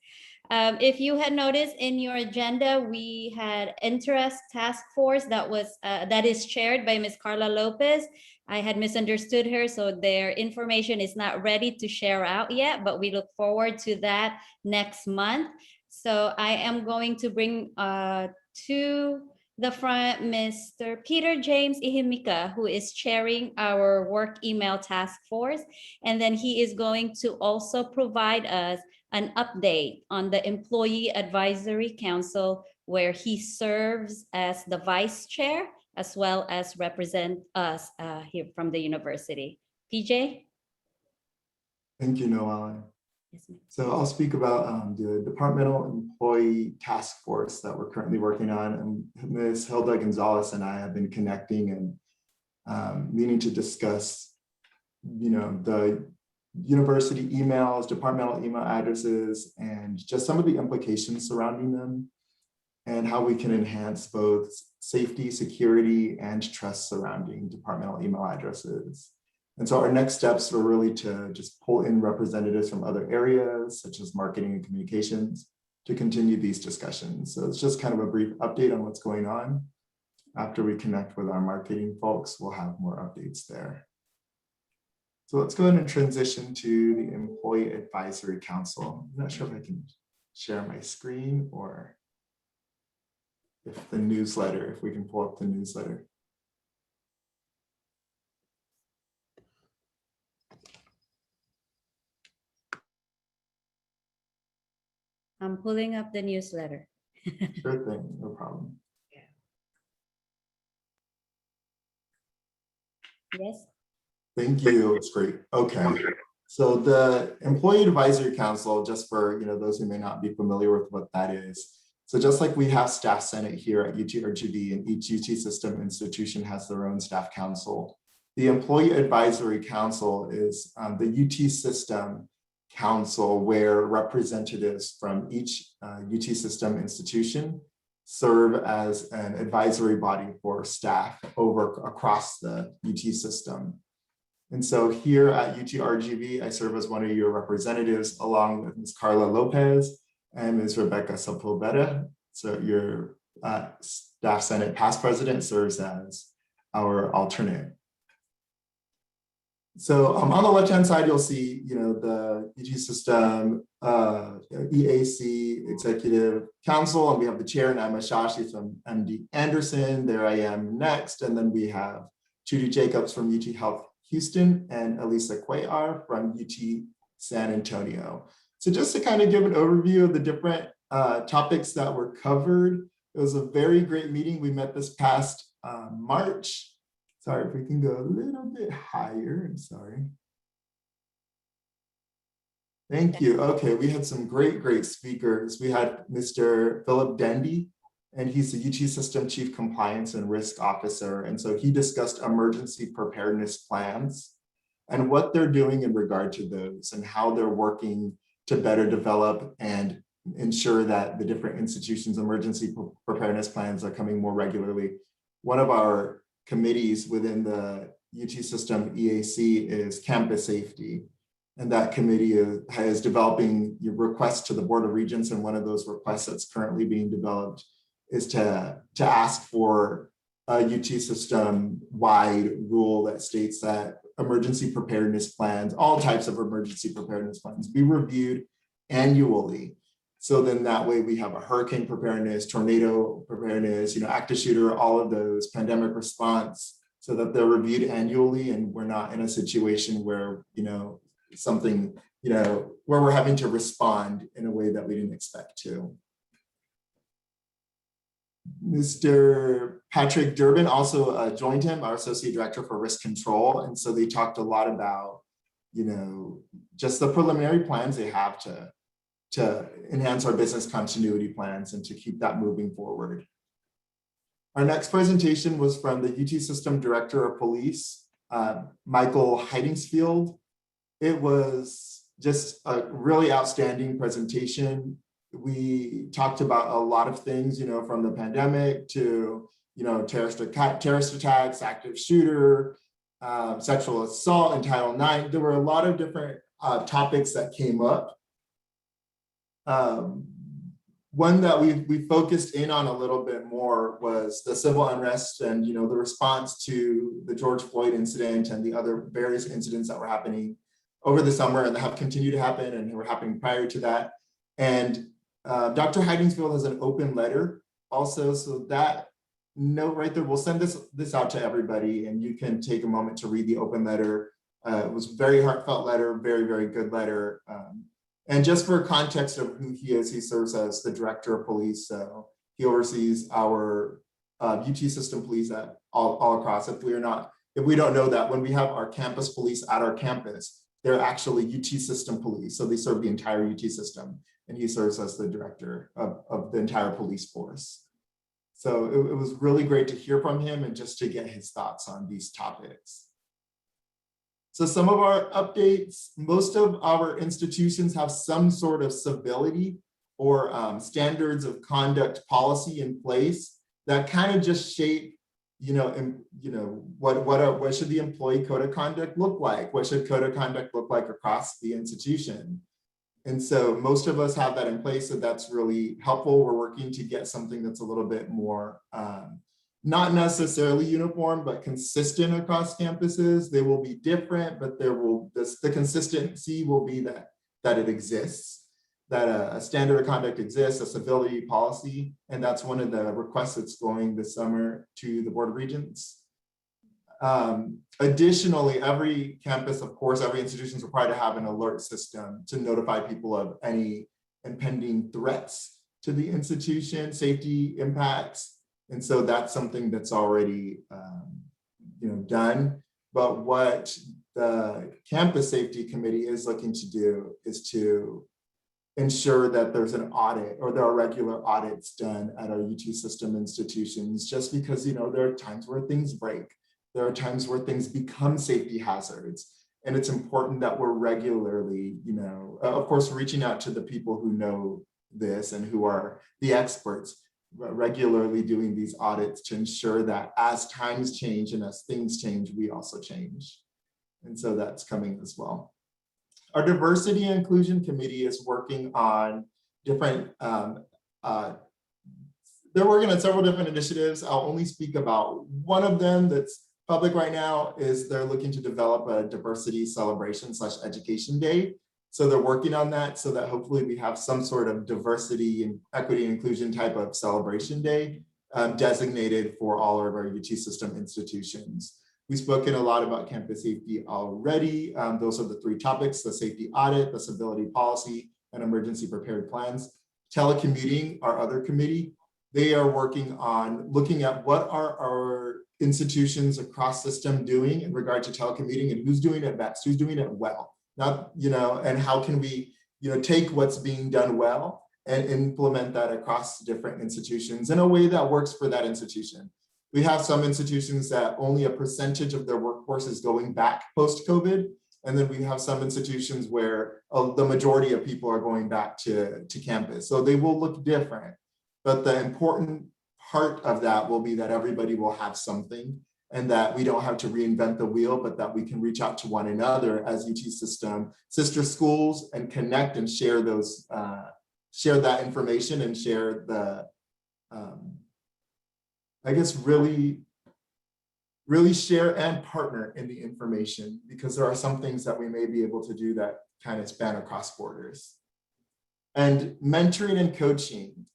Speaker 1: If you had noticed in your agenda, we had interest task force that is chaired by Ms. Carla Lopez. I had misunderstood her, so their information is not ready to share out yet, but we look forward to that next month. So I am going to bring to the front Mr. Peter James Ihimika, who is chairing our work email task force. And then he is going to also provide us an update on the Employee Advisory Council, where he serves as the vice chair, as well as represent us here from the university. PJ?
Speaker 11: Thank you, Noelle. So I'll speak about the Departmental Employee Task Force that we're currently working on. And Ms. Hilda Gonzalez and I have been connecting and meaning to discuss, the university emails, departmental email addresses, and just some of the implications surrounding them, and how we can enhance both safety, security, and trust surrounding departmental email addresses. And so our next steps were really to just pull in representatives from other areas, such as marketing and communications, to continue these discussions. So it's just kind of a brief update on what's going on. After we connect with our marketing folks, we'll have more updates there. So let's go ahead and transition to the Employee Advisory Council. I'm not sure if I can share my screen or if we can pull up the newsletter.
Speaker 1: I'm pulling up the newsletter.
Speaker 11: Sure thing, no problem.
Speaker 1: Yes.
Speaker 11: Thank you, it's great. Okay, so the Employee Advisory Council, just for those who may not be familiar with what that is. So just like we have Staff Senate here at UT-RGV, and each UT system institution has their own staff council. The Employee Advisory Council is the UT system council where representatives from each UT system institution serve as an advisory body for staff across the UT system. And so here at UT-RGV, I serve as one of your representatives along with Ms. Carla Lopez and Ms. Rebecca Sepulveda. So your Staff Senate past president serves as our alternate. So on the left-hand side, you'll see, the UT system, EAC Executive Council, and we have the chair, Naima Shashi from MD Anderson. There I am next. And then we have Judy Jacobs from UT Health Houston and Elisa Cuellar from UT San Antonio. So just to kind of give an overview of the different topics that were covered, it was a very great meeting. We met this past March. Sorry, if we can go a little bit higher, I'm sorry. Thank you. Okay, we had some great speakers. We had Mr. Philip Dendy, and he's the UT System Chief Compliance and Risk Officer. And so he discussed emergency preparedness plans and what they're doing in regard to those and how they're working to better develop and ensure that the different institutions' emergency preparedness plans are coming more regularly. One of our committees within the UT system EAC is campus safety. And that committee is developing requests to the Board of Regents. And one of those requests that's currently being developed is to ask for a UT system wide rule that states that emergency preparedness plans, all types of emergency preparedness plans, be reviewed annually. So then that way we have a hurricane preparedness, tornado preparedness, active shooter, all of those, pandemic response, so that they're reviewed annually and we're not in a situation where, something, where we're having to respond in a way that we didn't expect to. Mr. Patrick Durbin also joined him, our Associate Director for Risk Control. And so they talked a lot about, just the preliminary plans they have to enhance our business continuity plans and to keep that moving forward. Our next presentation was from the UT System Director of Police, Michael Heidingsfield. It was just a really outstanding presentation. We talked about a lot of things, from the pandemic to, terrorist attacks, active shooter, sexual assault, and Title IX. There were a lot of different topics that came up. One that we focused in on a little bit more was the civil unrest and the response to the George Floyd incident and the other various incidents that were happening over the summer and that have continued to happen and were happening prior to that. And Dr. Heidingsfield has an open letter also, so that note right there, we'll send this out to everybody and you can take a moment to read the open letter. It was a very heartfelt letter, very good letter. And just for context of who he is, he serves as the Director of Police. So he oversees our UT system police all across. If we don't know that, when we have our campus police at our campus, they're actually UT system police. So they serve the entire UT system. And he serves as the director of the entire police force. So it was really great to hear from him and just to get his thoughts on these topics. So some of our updates, most of our institutions have some sort of civility or standards of conduct policy in place that kind of just shape, what should the employee code of conduct look like? What should code of conduct look like across the institution? And so most of us have that in place, so that's really helpful. We're working to get something that's a little bit more, not necessarily uniform, but consistent across campuses. They will be different, but the consistency will be that it exists, that a standard of conduct exists, a civility policy, and that's one of the requests that's going this summer to the Board of Regents. Additionally, every campus, of course, every institution is required to have an alert system to notify people of any impending threats to the institution, safety impacts. And so that's something that's already done. But what the Campus Safety Committee is looking to do is to ensure that there's an audit, or there are regular audits done at our UT system institutions, just because there are times where things break. There are times where things become safety hazards. And it's important that we're regularly, of course, reaching out to the people who know this and who are the experts, regularly doing these audits to ensure that as times change and as things change, we also change. And so that's coming as well. Our Diversity and Inclusion Committee is working on different, they're working on several different initiatives. I'll only speak about one of them that's public right now. Is they're looking to develop a diversity celebration / education day. So they're working on that so that hopefully we have some sort of diversity and equity and inclusion type of celebration day designated for all of our UT system institutions. We've spoken a lot about campus safety already. Those are the three topics: the safety audit, the civility policy, and emergency prepared plans. Telecommuting, our other committee, they are working on looking at what are our institutions across system doing in regard to telecommuting, and who's doing it best, who's doing it well. Not, and how can we, take what's being done well and implement that across different institutions in a way that works for that institution. We have some institutions that only a percentage of their workforce is going back post-COVID. And then we have some institutions where the majority of people are going back to campus. So they will look different. But the important part of that will be that everybody will have something, and that we don't have to reinvent the wheel, but that we can reach out to one another as UT system sister schools and connect and share those, share that information and share the, I guess really share and partner in the information, because there are some things that we may be able to do that kind of span across borders. And mentoring and coaching.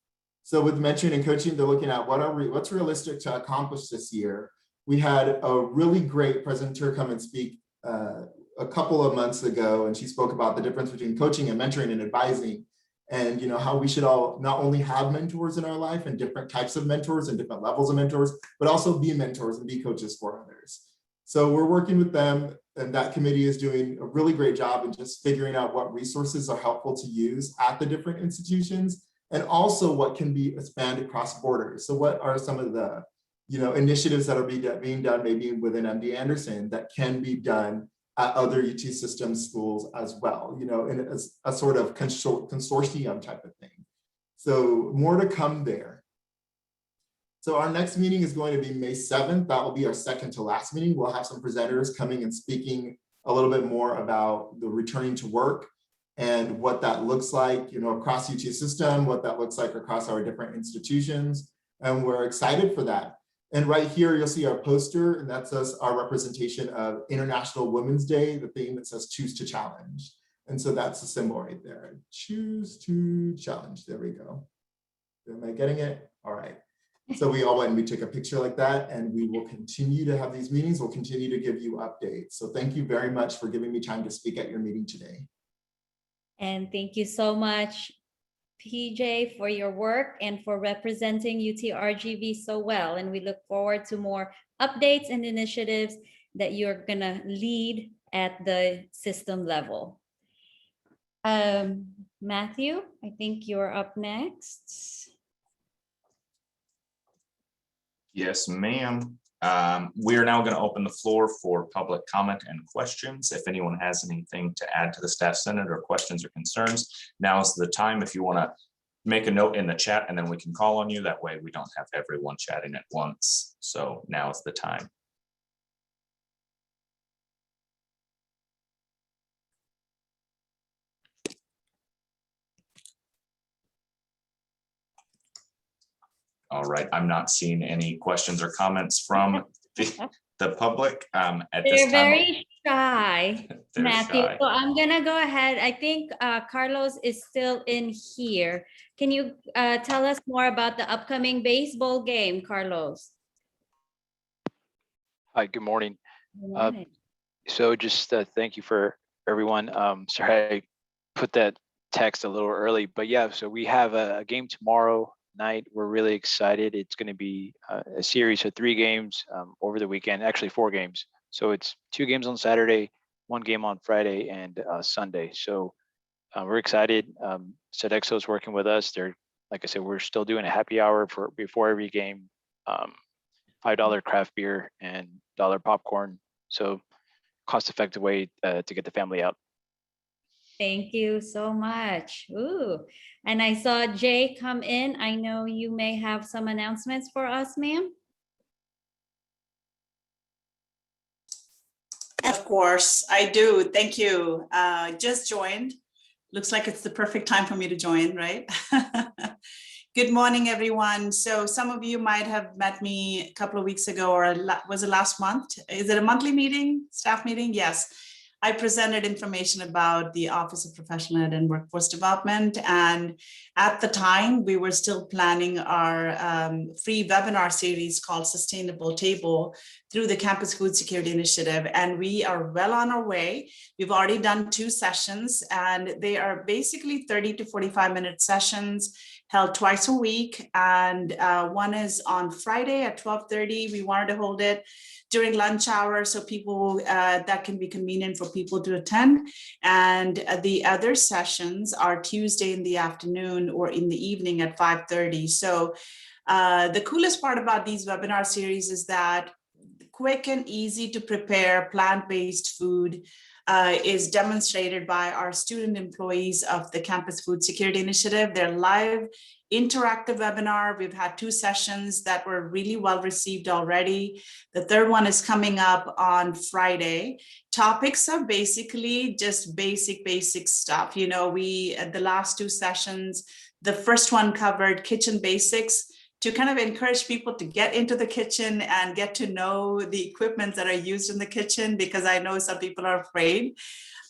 Speaker 11: So with mentoring and coaching, they're looking at what's realistic to accomplish this year. We had a really great presenter come and speak a couple of months ago, and she spoke about the difference between coaching and mentoring and advising, and how we should all not only have mentors in our life and different types of mentors and different levels of mentors, but also be mentors and be coaches for others. So we're working with them, and that committee is doing a really great job in just figuring out what resources are helpful to use at the different institutions, and also what can be expanded across borders. So what are some of the initiatives that are being done maybe within MD Anderson that can be done at other UT system schools as well, in a sort of consortium type of thing. So more to come there. So our next meeting is going to be May 7th. That will be our second to last meeting. We'll have some presenters coming and speaking a little bit more about the returning to work and what that looks like, across UT system, what that looks like across our different institutions. And we're excited for that. And right here, you'll see our poster, and that's our representation of International Women's Day, the theme that says choose to challenge. And so that's the symbol right there. Choose to challenge. There we go. Am I getting it? All right. So we all went and we took a picture like that, and we will continue to have these meetings. We'll continue to give you updates. So thank you very much for giving me time to speak at your meeting today.
Speaker 1: And thank you so much, PJ, for your work and for representing UTRGV so well. And we look forward to more updates and initiatives that you're gonna lead at the system level. Matthew, I think you're up next.
Speaker 10: Yes, ma'am. We are now going to open the floor for public comment and questions. If anyone has anything to add to the Staff Senate or questions or concerns, now is the time. If you want to make a note in the chat, and then we can call on you. That way we don't have everyone chatting at once. So now is the time. All right, I'm not seeing any questions or comments from the public at this
Speaker 1: They're
Speaker 10: time.
Speaker 1: very shy,
Speaker 10: They're
Speaker 1: Matthew.
Speaker 10: shy.
Speaker 1: So I'm gonna go ahead. I think Carlos is still in here. Can you tell us more about the upcoming baseball game, Carlos?
Speaker 18: Hi, good morning.
Speaker 1: Good morning.
Speaker 18: So just thank you for everyone. Sorry, I put that text a little early, but yeah, so we have a game tomorrow night. We're really excited. It's going to be a series of 3 games over the weekend, actually 4 games. So it's 2 games on Saturday, 1 game on Friday and Sunday. So we're excited. Sodexo is working with us. They're, like I said, we're still doing a happy hour before every game, $5 craft beer and $1 popcorn. So cost-effective way to get the family out.
Speaker 1: Thank you so much. Ooh, and I saw Jay come in. I know you may have some announcements for us, ma'am.
Speaker 19: Of course, I do. Thank you. Just joined. Looks like it's the perfect time for me to join, right? Good morning, everyone. So some of you might have met me a couple of weeks ago, or was it last month? Is it a monthly meeting, staff meeting? Yes. I presented information about the Office of Professional Ed and Workforce Development. And at the time, we were still planning our free webinar series called Sustainable Table through the Campus Food Security Initiative. And we are well on our way. We've already done 2 sessions, and they are basically 30 to 45-minute sessions held twice a week. And one is on Friday at 12:30. We wanted to hold it during lunch hour, so people that can be convenient for people to attend. And the other sessions are Tuesday in the afternoon or in the evening at 5:30. So the coolest part about these webinar series is that quick and easy to prepare plant-based food is demonstrated by our student employees of the Campus Food Security Initiative. They're live interactive webinar. We've had 2 sessions that were really well received already. The third one is coming up on Friday. Topics are basically just basic stuff. You know, the last 2 sessions, the first one covered kitchen basics to kind of encourage people to get into the kitchen and get to know the equipment that are used in the kitchen, because I know some people are afraid.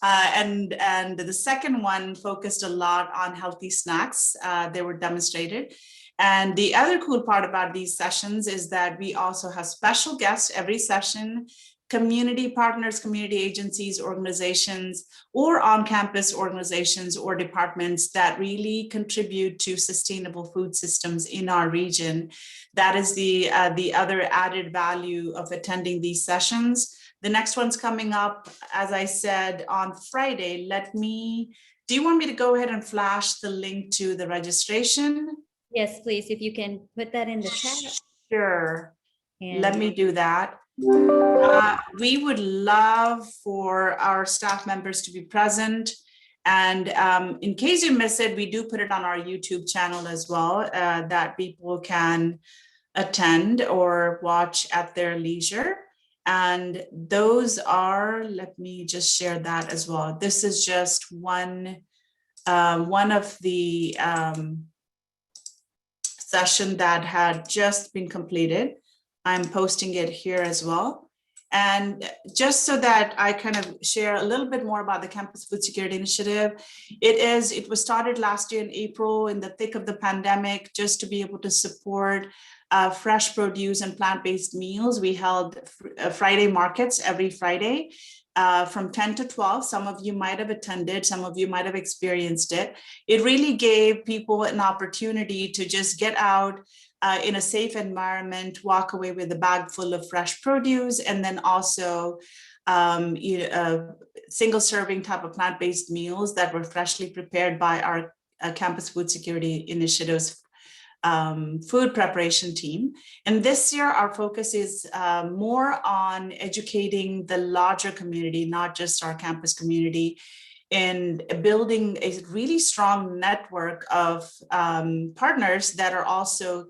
Speaker 19: And the second one focused a lot on healthy snacks. They were demonstrated. And the other cool part about these sessions is that we also have special guests every session, community partners, community agencies, organizations, or on-campus organizations or departments that really contribute to sustainable food systems in our region. That is the other added value of attending these sessions. The next one's coming up, as I said, on Friday. Do you want me to go ahead and flash the link to the registration?
Speaker 1: Yes, please, if you can put that in the chat.
Speaker 19: Sure.
Speaker 1: And
Speaker 19: let me do that. We would love for our staff members to be present. And in case you miss it, we do put it on our YouTube channel as well, that people can attend or watch at their leisure. And those are, let me just share that as well. This is just one of the session that had just been completed. I'm posting it here as well. And just so that I kind of share a little bit more about the Campus Food Security Initiative, it was started last year in April in the thick of the pandemic, just to be able to support fresh produce and plant-based meals. We held Friday markets every Friday from 10 to 12. Some of you might have attended, some of you might have experienced it. It really gave people an opportunity to just get out in a safe environment, walk away with a bag full of fresh produce, and then also single serving type of plant-based meals that were freshly prepared by our Campus Food Security Initiative's food preparation team. And this year, our focus is more on educating the larger community, not just our campus community, and building a really strong network of partners that are also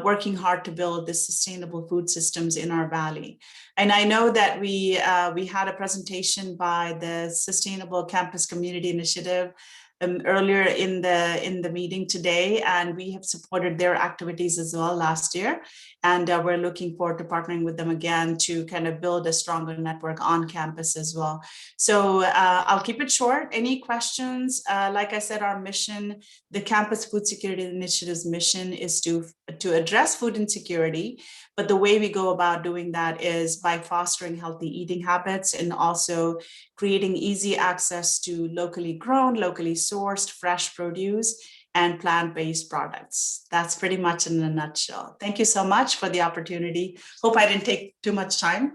Speaker 19: working hard to build the sustainable food systems in our valley. And I know that we had a presentation by the Sustainable Campus Community Initiative earlier in the meeting today, and we have supported their activities as well last year. And we're looking forward to partnering with them again to kind of build a stronger network on campus as well. So I'll keep it short. Any questions? Like I said, our mission, the Campus Food Security Initiative's mission is to address food insecurity. But the way we go about doing that is by fostering healthy eating habits and also creating easy access to locally grown, locally sourced, fresh produce, and plant-based products. That's pretty much in a nutshell. Thank you so much for the opportunity. Hope I didn't take too much time.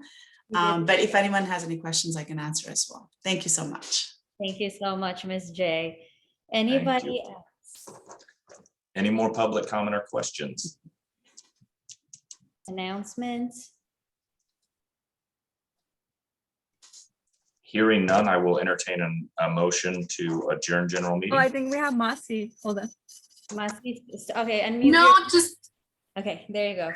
Speaker 19: But if anyone has any questions, I can answer as well. Thank you so much.
Speaker 1: Thank you so much, Ms. J. Anybody else?
Speaker 10: Any more public comment or questions?
Speaker 1: Announcements?
Speaker 10: Hearing none, I will entertain a motion to adjourn general meeting.
Speaker 5: Oh, I think we have Masi. Hold on.
Speaker 1: Masi, okay, unmute.
Speaker 20: No, just
Speaker 1: Okay, there you go.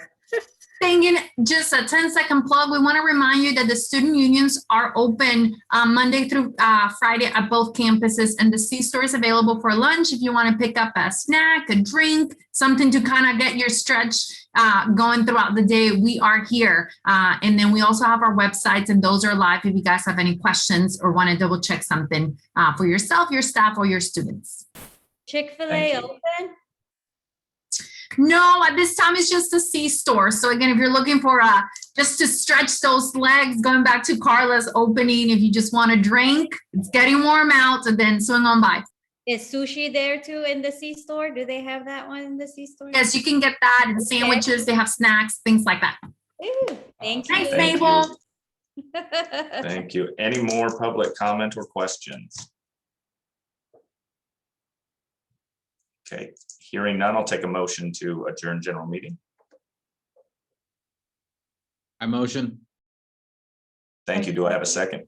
Speaker 20: thinking, just a 10-second plug. We want to remind you that the student unions are open Monday through Friday at both campuses, and the C-store is available for lunch if you want to pick up a snack, a drink, something to kind of get your stretch going throughout the day. We are here. And then we also have our websites, and those are live if you guys have any questions or want to double check something for yourself, your staff, or your students.
Speaker 1: Chick-fil-A open?
Speaker 20: No, at this time it's just a C-store. So again, if you're looking for just to stretch those legs, going back to Carla's opening, if you just want a drink, it's getting warm out, and then swing on by.
Speaker 1: Is sushi there too in the C-store? Do they have that one in the C-store?
Speaker 20: Yes, you can get that, and sandwiches, they have snacks, things like that.
Speaker 1: Ooh, thank you.
Speaker 20: Thanks,
Speaker 10: Thank
Speaker 20: Mabel.
Speaker 10: Thank you. Any more public comment or questions? Okay, hearing none, I'll take a motion to adjourn general meeting.
Speaker 21: I motion.
Speaker 10: Thank you. Do I have a second?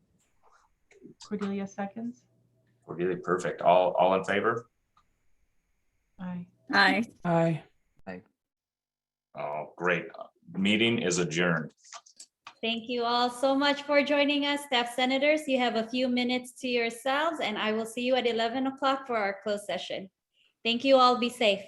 Speaker 13: Cordelia seconds.
Speaker 10: Cordelia, perfect. All in favor?
Speaker 13: Aye.
Speaker 5: Aye.
Speaker 21: Aye.
Speaker 10: Oh, great. Meeting is adjourned.
Speaker 1: Thank you all so much for joining us, staff senators. You have a few minutes to yourselves, and I will see you at 11 o'clock for our closed session. Thank you all. Be safe.